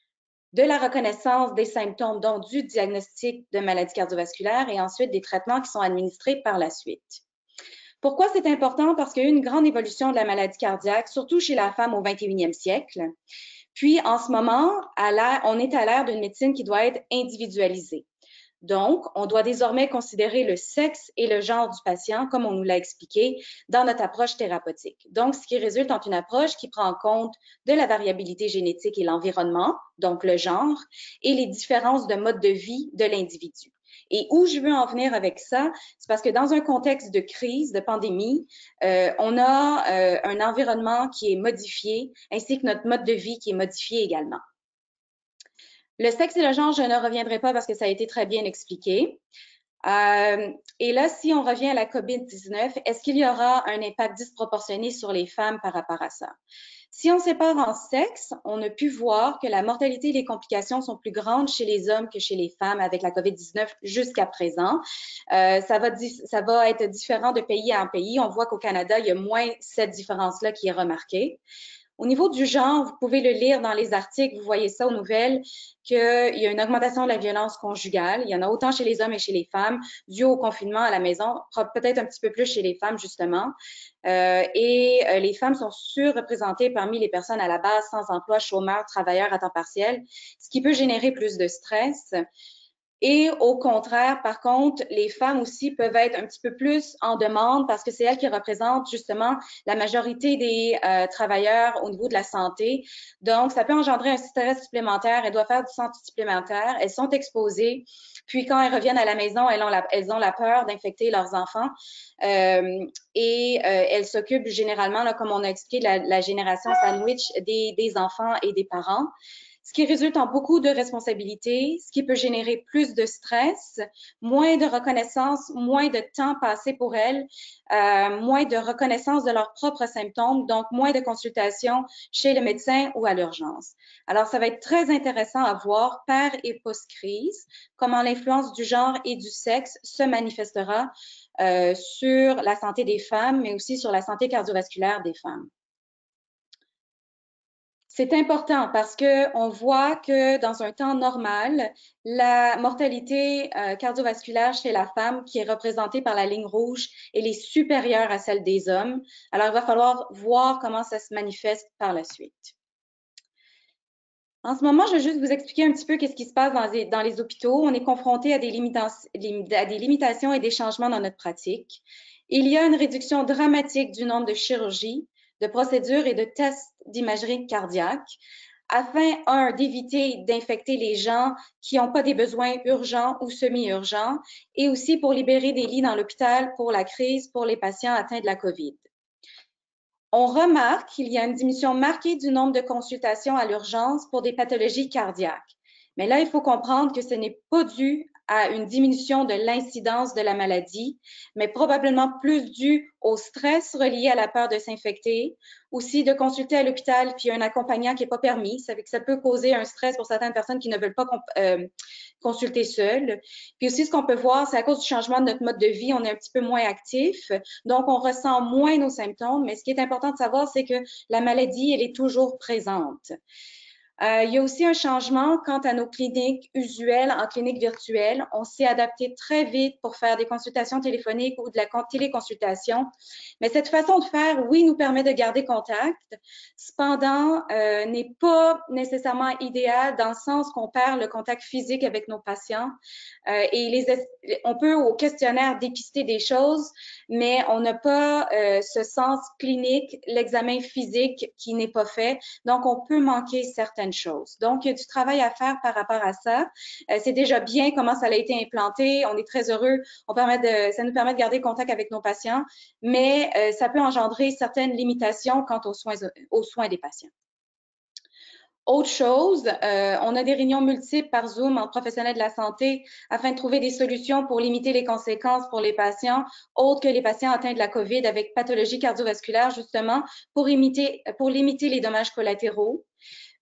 de la reconnaissance des symptômes, donc du diagnostic de maladie cardiovasculaire et ensuite des traitements qui sont administrés par la suite. Pourquoi c'est important? Parce qu'il y a eu une grande évolution de la maladie cardiaque, surtout chez la femme au 21e siècle. Puis, en ce moment, on est à l'ère d'une médecine qui doit être individualisée. Donc, on doit désormais considérer le sexe et le genre du patient, comme on nous l'a expliqué, dans notre approche thérapeutique. Donc, ce qui résulte en une approche qui prend en compte de la variabilité génétique et l'environnement, donc le genre, et les différences de mode de vie de l'individu. Et où je veux en venir avec ça, c'est parce que dans un contexte de crise, de pandémie, on a un environnement qui est modifié, ainsi que notre mode de vie qui est modifié également. Le sexe et le genre, je ne reviendrai pas parce que ça a été très bien expliqué. Et là, si on revient à la COVID-19, est-ce qu'il y aura un impact disproportionné sur les femmes par rapport à ça? Si on sépare en sexe, on a pu voir que la mortalité et les complications sont plus grandes chez les hommes que chez les femmes avec la COVID-19 jusqu'à présent. Ça va être différent de pays en pays. On voit qu'au Canada, il y a moins cette différence-là qui est remarquée. Au niveau du genre, vous pouvez le lire dans les articles, vous voyez ça aux nouvelles, qu'il y a une augmentation de la violence conjugale. Il y en a autant chez les hommes et chez les femmes, dû au confinement à la maison, peut-être un petit peu plus chez les femmes, justement. Les femmes sont surreprésentées parmi les personnes à la base sans emploi, chômeurs, travailleurs à temps partiel, ce qui peut générer plus de stress. Et au contraire, par contre, les femmes aussi peuvent être un petit peu plus en demande parce que c'est elles qui représentent justement la majorité des travailleurs au niveau de la santé. Donc, ça peut engendrer un stress supplémentaire. Elles doivent faire du santé supplémentaire. Elles sont exposées. Puis, quand elles reviennent à la maison, elles ont la peur d'infecter leurs enfants. Elles s'occupent généralement, là, comme on a expliqué, la génération sandwich des enfants et des parents. ce qui résulte en beaucoup de responsabilités, ce qui peut générer plus de stress, moins de reconnaissance, moins de temps passé pour elles, moins de reconnaissance de leurs propres symptômes, donc moins de consultations chez le médecin ou à l'urgence. Alors, ça va être très intéressant à voir par et post-crise comment l'influence du genre et du sexe se manifestera sur la santé des femmes, mais aussi sur la santé cardiovasculaire des femmes. C'est important parce qu'on voit que dans un temps normal, la mortalité cardiovasculaire chez la femme, qui est représentée par la ligne rouge, elle est supérieure à celle des hommes. Alors, il va falloir voir comment ça se manifeste par la suite. En ce moment, je vais juste vous expliquer un petit peu qu'est-ce qui se passe dans les hôpitaux. On est confronté à des limitations et des changements dans notre pratique. Il y a une réduction dramatique du nombre de chirurgies, de procédures et de tests d'imagerie cardiaque afin, d'éviter d'infecter les gens qui n'ont pas des besoins urgents ou semi-urgents et aussi pour libérer des lits dans l'hôpital pour la crise pour les patients atteints de la COVID. On remarque qu'il y a une diminution marquée du nombre de consultations à l'urgence pour des pathologies cardiaques. Mais là, il faut comprendre que ce n'est pas dû à une diminution de l'incidence de la maladie, mais probablement plus dû au stress relié à la peur de s'infecter, aussi de consulter à l'hôpital puis un accompagnant qui n'est pas permis. Ça fait que ça peut causer un stress pour certaines personnes qui ne veulent pas consulter seules. Puis aussi, ce qu'on peut voir, c'est à cause du changement de notre mode de vie, on est un petit peu moins actif, donc on ressent moins nos symptômes. Mais ce qui est important de savoir, c'est que la maladie, elle est toujours présente. Il y a aussi un changement quant à nos cliniques usuelles en clinique virtuelle. On s'est adapté très vite pour faire des consultations téléphoniques ou de la téléconsultation. Mais cette façon de faire, oui, nous permet de garder contact. Cependant, n'est pas nécessairement idéal dans le sens qu'on perd le contact physique avec nos patients. On peut au questionnaire dépister des choses, mais on n'a pas ce sens clinique, l'examen physique qui n'est pas fait. Donc, on peut manquer certaines choses. Donc, il y a du travail à faire par rapport à ça. C'est déjà bien comment ça a été implanté. On est très heureux. Ça nous permet de garder contact avec nos patients, mais ça peut engendrer certaines limitations quant aux soins des patients. Autre chose, on a des réunions multiples par Zoom entre professionnels de la santé afin de trouver des solutions pour limiter les conséquences pour les patients, autres que les patients atteints de la COVID avec pathologie cardiovasculaire, justement, pour limiter les dommages collatéraux.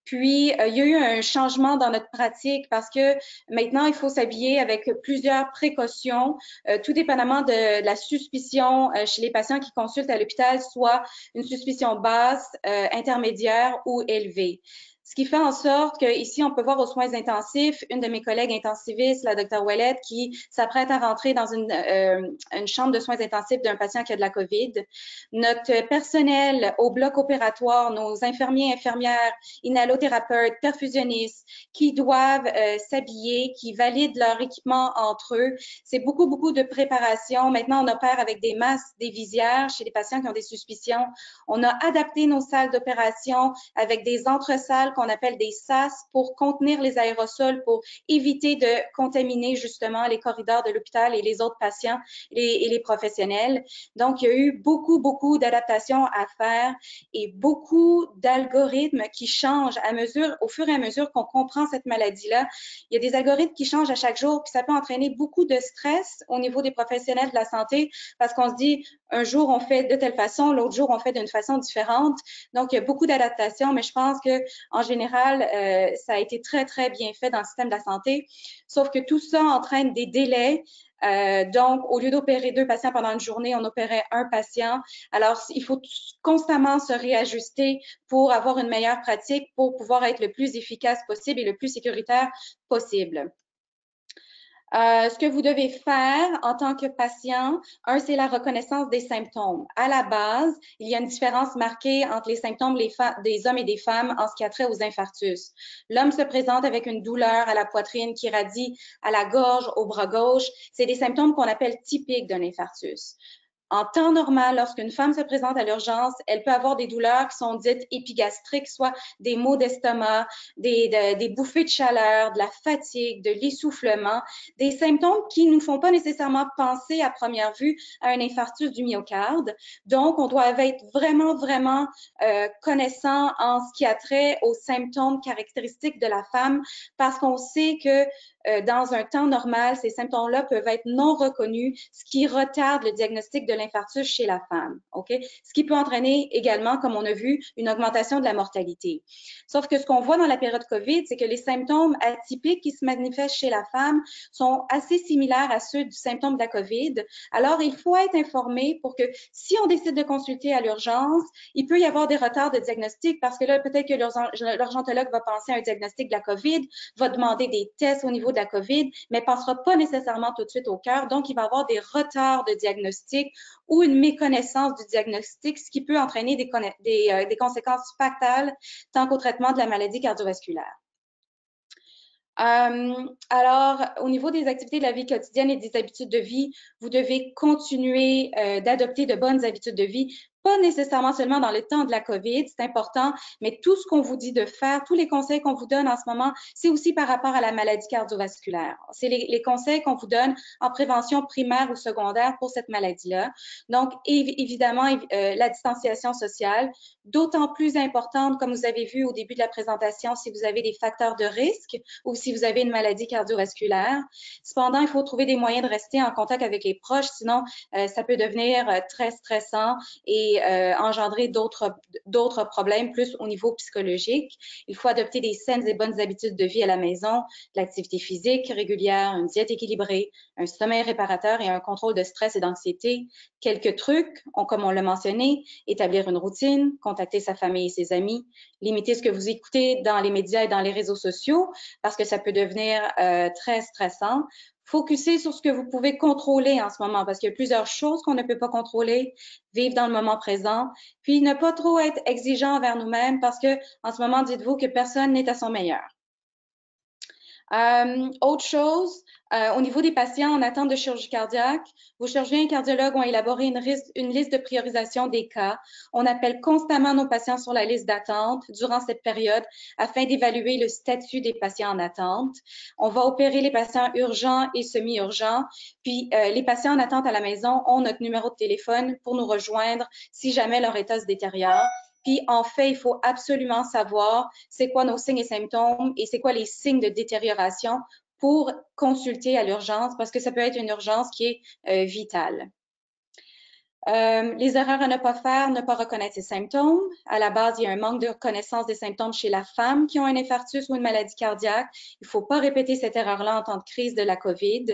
Puis, il y a eu un changement dans notre pratique parce que maintenant, il faut s'habiller avec plusieurs précautions, tout dépendamment de la suspicion chez les patients qui consultent à l'hôpital, soit une suspicion basse, intermédiaire ou élevée. Ce qui fait en sorte qu'ici, on peut voir aux soins intensifs, une de mes collègues intensivistes, la Dr Ouellette, qui s'apprête à rentrer dans une chambre de soins intensifs d'un patient qui a de la COVID. Notre personnel au bloc opératoire, nos infirmiers, infirmières, inhalothérapeutes, perfusionnistes, qui doivent s'habiller, qui valident leur équipement entre eux. C'est beaucoup, beaucoup de préparation. Maintenant, on opère avec des masques, des visières chez les patients qui ont des suspicions. On a adapté nos salles d'opération avec des entresalles qu'on appelle des SAS pour contenir les aérosols, pour éviter de contaminer justement les corridors de l'hôpital et les autres patients et les professionnels. Donc, il y a eu beaucoup, beaucoup d'adaptations à faire et beaucoup d'algorithmes qui changent au fur et à mesure qu'on comprend cette maladie-là. Il y a des algorithmes qui changent à chaque jour, puis ça peut entraîner beaucoup de stress au niveau des professionnels de la santé parce qu'on se dit, un jour, on fait de telle façon, l'autre jour, on fait d'une façon différente. Donc, il y a beaucoup d'adaptations, mais je pense que en général, ça a été très, très bien fait dans le système de la santé. Sauf que tout ça entraîne des délais. Donc, au lieu d'opérer 2 patients pendant une journée, on opérait 1 patient. Alors, il faut constamment se réajuster pour avoir une meilleure pratique, pour pouvoir être le plus efficace possible et le plus sécuritaire possible. Ce que vous devez faire en tant que patient, c'est la reconnaissance des symptômes. À la base, il y a une différence marquée entre les symptômes des hommes et des femmes en ce qui a trait aux infarctus. L'homme se présente avec une douleur à la poitrine qui irradie à la gorge, au bras gauche. C'est des symptômes qu'on appelle typiques d'un infarctus. En temps normal, lorsqu'une femme se présente à l'urgence, elle peut avoir des douleurs qui sont dites épigastriques, soit des maux d'estomac, des bouffées de chaleur, de la fatigue, de l'essoufflement, des symptômes qui ne nous font pas nécessairement penser à première vue à un infarctus du myocarde. Donc, on doit être vraiment, vraiment connaissant en ce qui a trait aux symptômes caractéristiques de la femme parce qu'on sait que dans un temps normal, ces symptômes-là peuvent être non reconnus, ce qui retarde le diagnostic de l'infarctus chez la femme. OK? Ce qui peut entraîner également, comme on a vu, une augmentation de la mortalité. Sauf que ce qu'on voit dans la période COVID, c'est que les symptômes atypiques qui se manifestent chez la femme sont assez similaires à ceux du symptôme de la COVID. Alors, il faut être informé pour que si on décide de consulter à l'urgence, il peut y avoir des retards de diagnostic parce que là, peut-être que l'urgentologue va penser à un diagnostic de la COVID, va demander des tests au niveau de la COVID, mais ne passera pas nécessairement tout de suite au cœur. Donc, il va y avoir des retards de diagnostic ou une méconnaissance du diagnostic, ce qui peut entraîner des conséquences fatales tant qu'au traitement de la maladie cardiovasculaire. Alors, au niveau des activités de la vie quotidienne et des habitudes de vie, vous devez continuer d'adopter de bonnes habitudes de vie, pas nécessairement seulement dans le temps de la COVID, c'est important, mais tout ce qu'on vous dit de faire, tous les conseils qu'on vous donne en ce moment, c'est aussi par rapport à la maladie cardiovasculaire. C'est les conseils qu'on vous donne en prévention primaire ou secondaire pour cette maladie-là. Donc, évidemment, la distanciation sociale, d'autant plus importante, comme vous avez vu au début de la présentation, si vous avez des facteurs de risque ou si vous avez une maladie cardiovasculaire. Cependant, il faut trouver des moyens de rester en contact avec les proches, sinon ça peut devenir très stressant et engendrer d'autres problèmes, plus au niveau psychologique. Il faut adopter des saines et bonnes habitudes de vie à la maison, l'activité physique régulière, une diète équilibrée, un sommeil réparateur et un contrôle de stress et d'anxiété. Quelques trucs, comme on l'a mentionné, établir une routine, contacter sa famille et ses amis, limiter ce que vous écoutez dans les médias et dans les réseaux sociaux parce que ça peut devenir très stressant. Focuser sur ce que vous pouvez contrôler en ce moment parce qu'il y a plusieurs choses qu'on ne peut pas contrôler, vivre dans le moment présent, puis ne pas trop être exigeant envers nous-mêmes parce que en ce moment, dites-vous que personne n'est à son meilleur. Autre chose, au niveau des patients en attente de chirurgie cardiaque, vos chirurgiens et cardiologues ont élaboré une liste de priorisation des cas. On appelle constamment nos patients sur la liste d'attente durant cette période afin d'évaluer le statut des patients en attente. On va opérer les patients urgents et semi-urgents. Puis, les patients en attente à la maison ont notre numéro de téléphone pour nous rejoindre si jamais leur état se détériore. Puis, en fait, il faut absolument savoir c'est quoi nos signes et symptômes et c'est quoi les signes de détérioration pour consulter à l'urgence parce que ça peut être une urgence qui est vitale. Les erreurs à ne pas faire, ne pas reconnaître ses symptômes. À la base, il y a un manque de reconnaissance des symptômes chez la femme qui ont un infarctus ou une maladie cardiaque. Il ne faut pas répéter cette erreur-là en temps de crise de la COVID.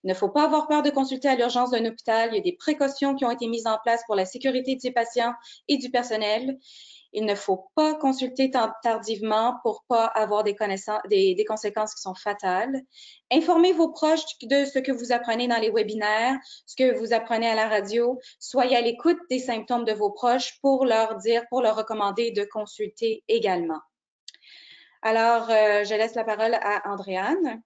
Il ne faut pas avoir peur de consulter à l'urgence d'un hôpital. Il y a des précautions qui ont été mises en place pour la sécurité des patients et du personnel. Il ne faut pas consulter tardivement pour pas avoir des conséquences qui sont fatales. Informez vos proches de ce que vous apprenez dans les webinaires, ce que vous apprenez à la radio. Soyez à l'écoute des symptômes de vos proches pour leur recommander de consulter également. Alors, je laisse la parole à Andréane.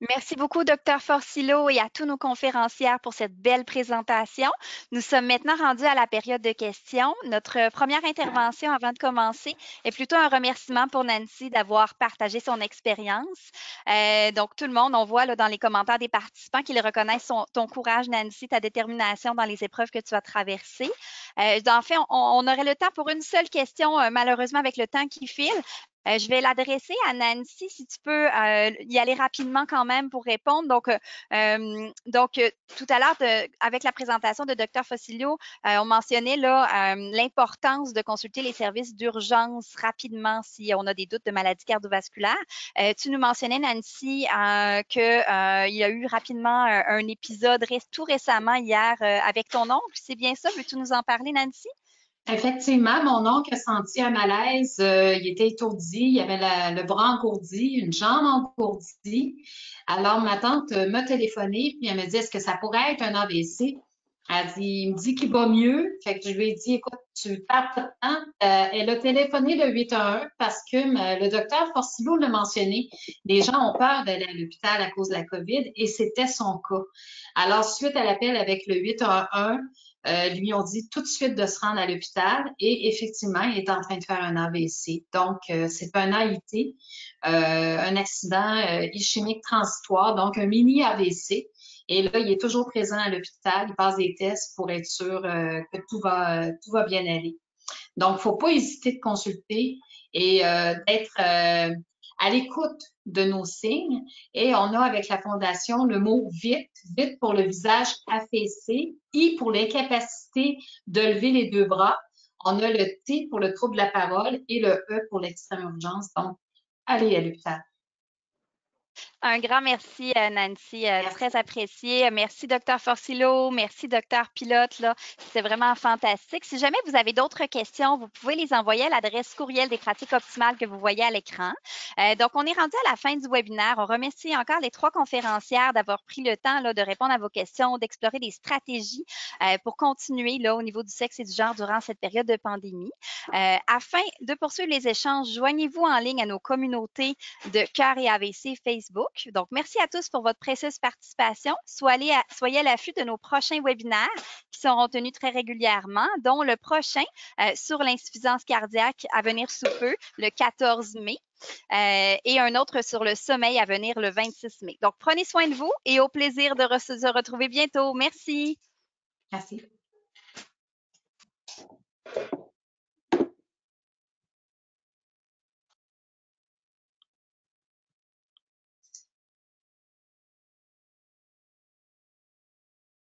Merci beaucoup, Dr. Forcillo, et à tous nos conférencières pour cette belle présentation. Nous sommes maintenant rendus à la période de questions. Notre première intervention avant de commencer est plutôt un remerciement pour Nancy d'avoir partagé son expérience. Donc, tout le monde, on voit là, dans les commentaires des participants qu'ils reconnaissent ton courage, Nancy, ta détermination dans les épreuves que tu as traversées. En fait, on aurait le temps pour une seule question, malheureusement, avec le temps qui file. Je vais l'adresser à Nancy, si tu peux y aller rapidement quand même pour répondre. Donc, tout à l'heure, avec la présentation de Dr. Forcillo, on mentionnait là l'importance de consulter les services d'urgence rapidement si on a des doutes de maladie cardiovasculaire. Tu nous mentionnais, Nancy, qu'il y a eu rapidement un épisode tout récemment hier avec ton oncle. C'est bien ça? Veux-tu nous en parler, Nancy? Effectivement, mon oncle a senti un malaise, il était étourdi, il avait le bras engourdi, une jambe engourdie. Alors, ma tante m'a téléphoné, puis elle me dit, est-ce que ça pourrait être un AVC? Il me dit qu'il va mieux. Fait que je lui ai dit, écoute, tu perds pas de temps. Elle a téléphoné le 811 parce que le docteur Forcillo l'a mentionné. Les gens ont peur d'aller à l'hôpital à cause de la COVID et c'était son cas. Alors, suite à l'appel avec le 811, lui ont dit tout de suite de se rendre à l'hôpital et effectivement, il est en train de faire un AVC. Donc, c'est un AIT, un accident ischémique transitoire, donc un mini AVC. Et là, il est toujours présent à l'hôpital, il passe des tests pour être sûr que tout va bien aller. Donc, faut pas hésiter de consulter et d'être à l'écoute de nos signes. Et on a avec la Fondation le mot vite, vite pour le visage affaissé, I pour l'incapacité de lever les deux bras. On a le T pour le trouble de la parole et le E pour l'extrême urgence. Donc, allez à l'hôpital. Un grand merci, Nancy, Merci. très apprécié. Merci, Dr. Forcillo. Merci, Dr. Pilote. C'était vraiment fantastique. Si jamais vous avez d'autres questions, vous pouvez les envoyer à l'adresse courriel des pratiques optimales que vous voyez à l'écran. Donc, on est rendu à la fin du webinaire. On remercie encore les 3 conférencières d'avoir pris le temps de répondre à vos questions, d'explorer des stratégies pour continuer au niveau du sexe et du genre durant cette période de pandémie. Afin de poursuivre les échanges, joignez-vous en ligne à nos communautés de Cœur et AVC Facebook. Donc, merci à tous pour votre précieuse participation. Soyez à l'affût de nos prochains webinaires qui seront tenus très régulièrement, dont le prochain sur l'insuffisance cardiaque à venir sous peu, le 14 mai. Et un autre sur le sommeil à venir le 26 mai. Donc, prenez soin de vous et au plaisir de se retrouver bientôt. Merci. Merci.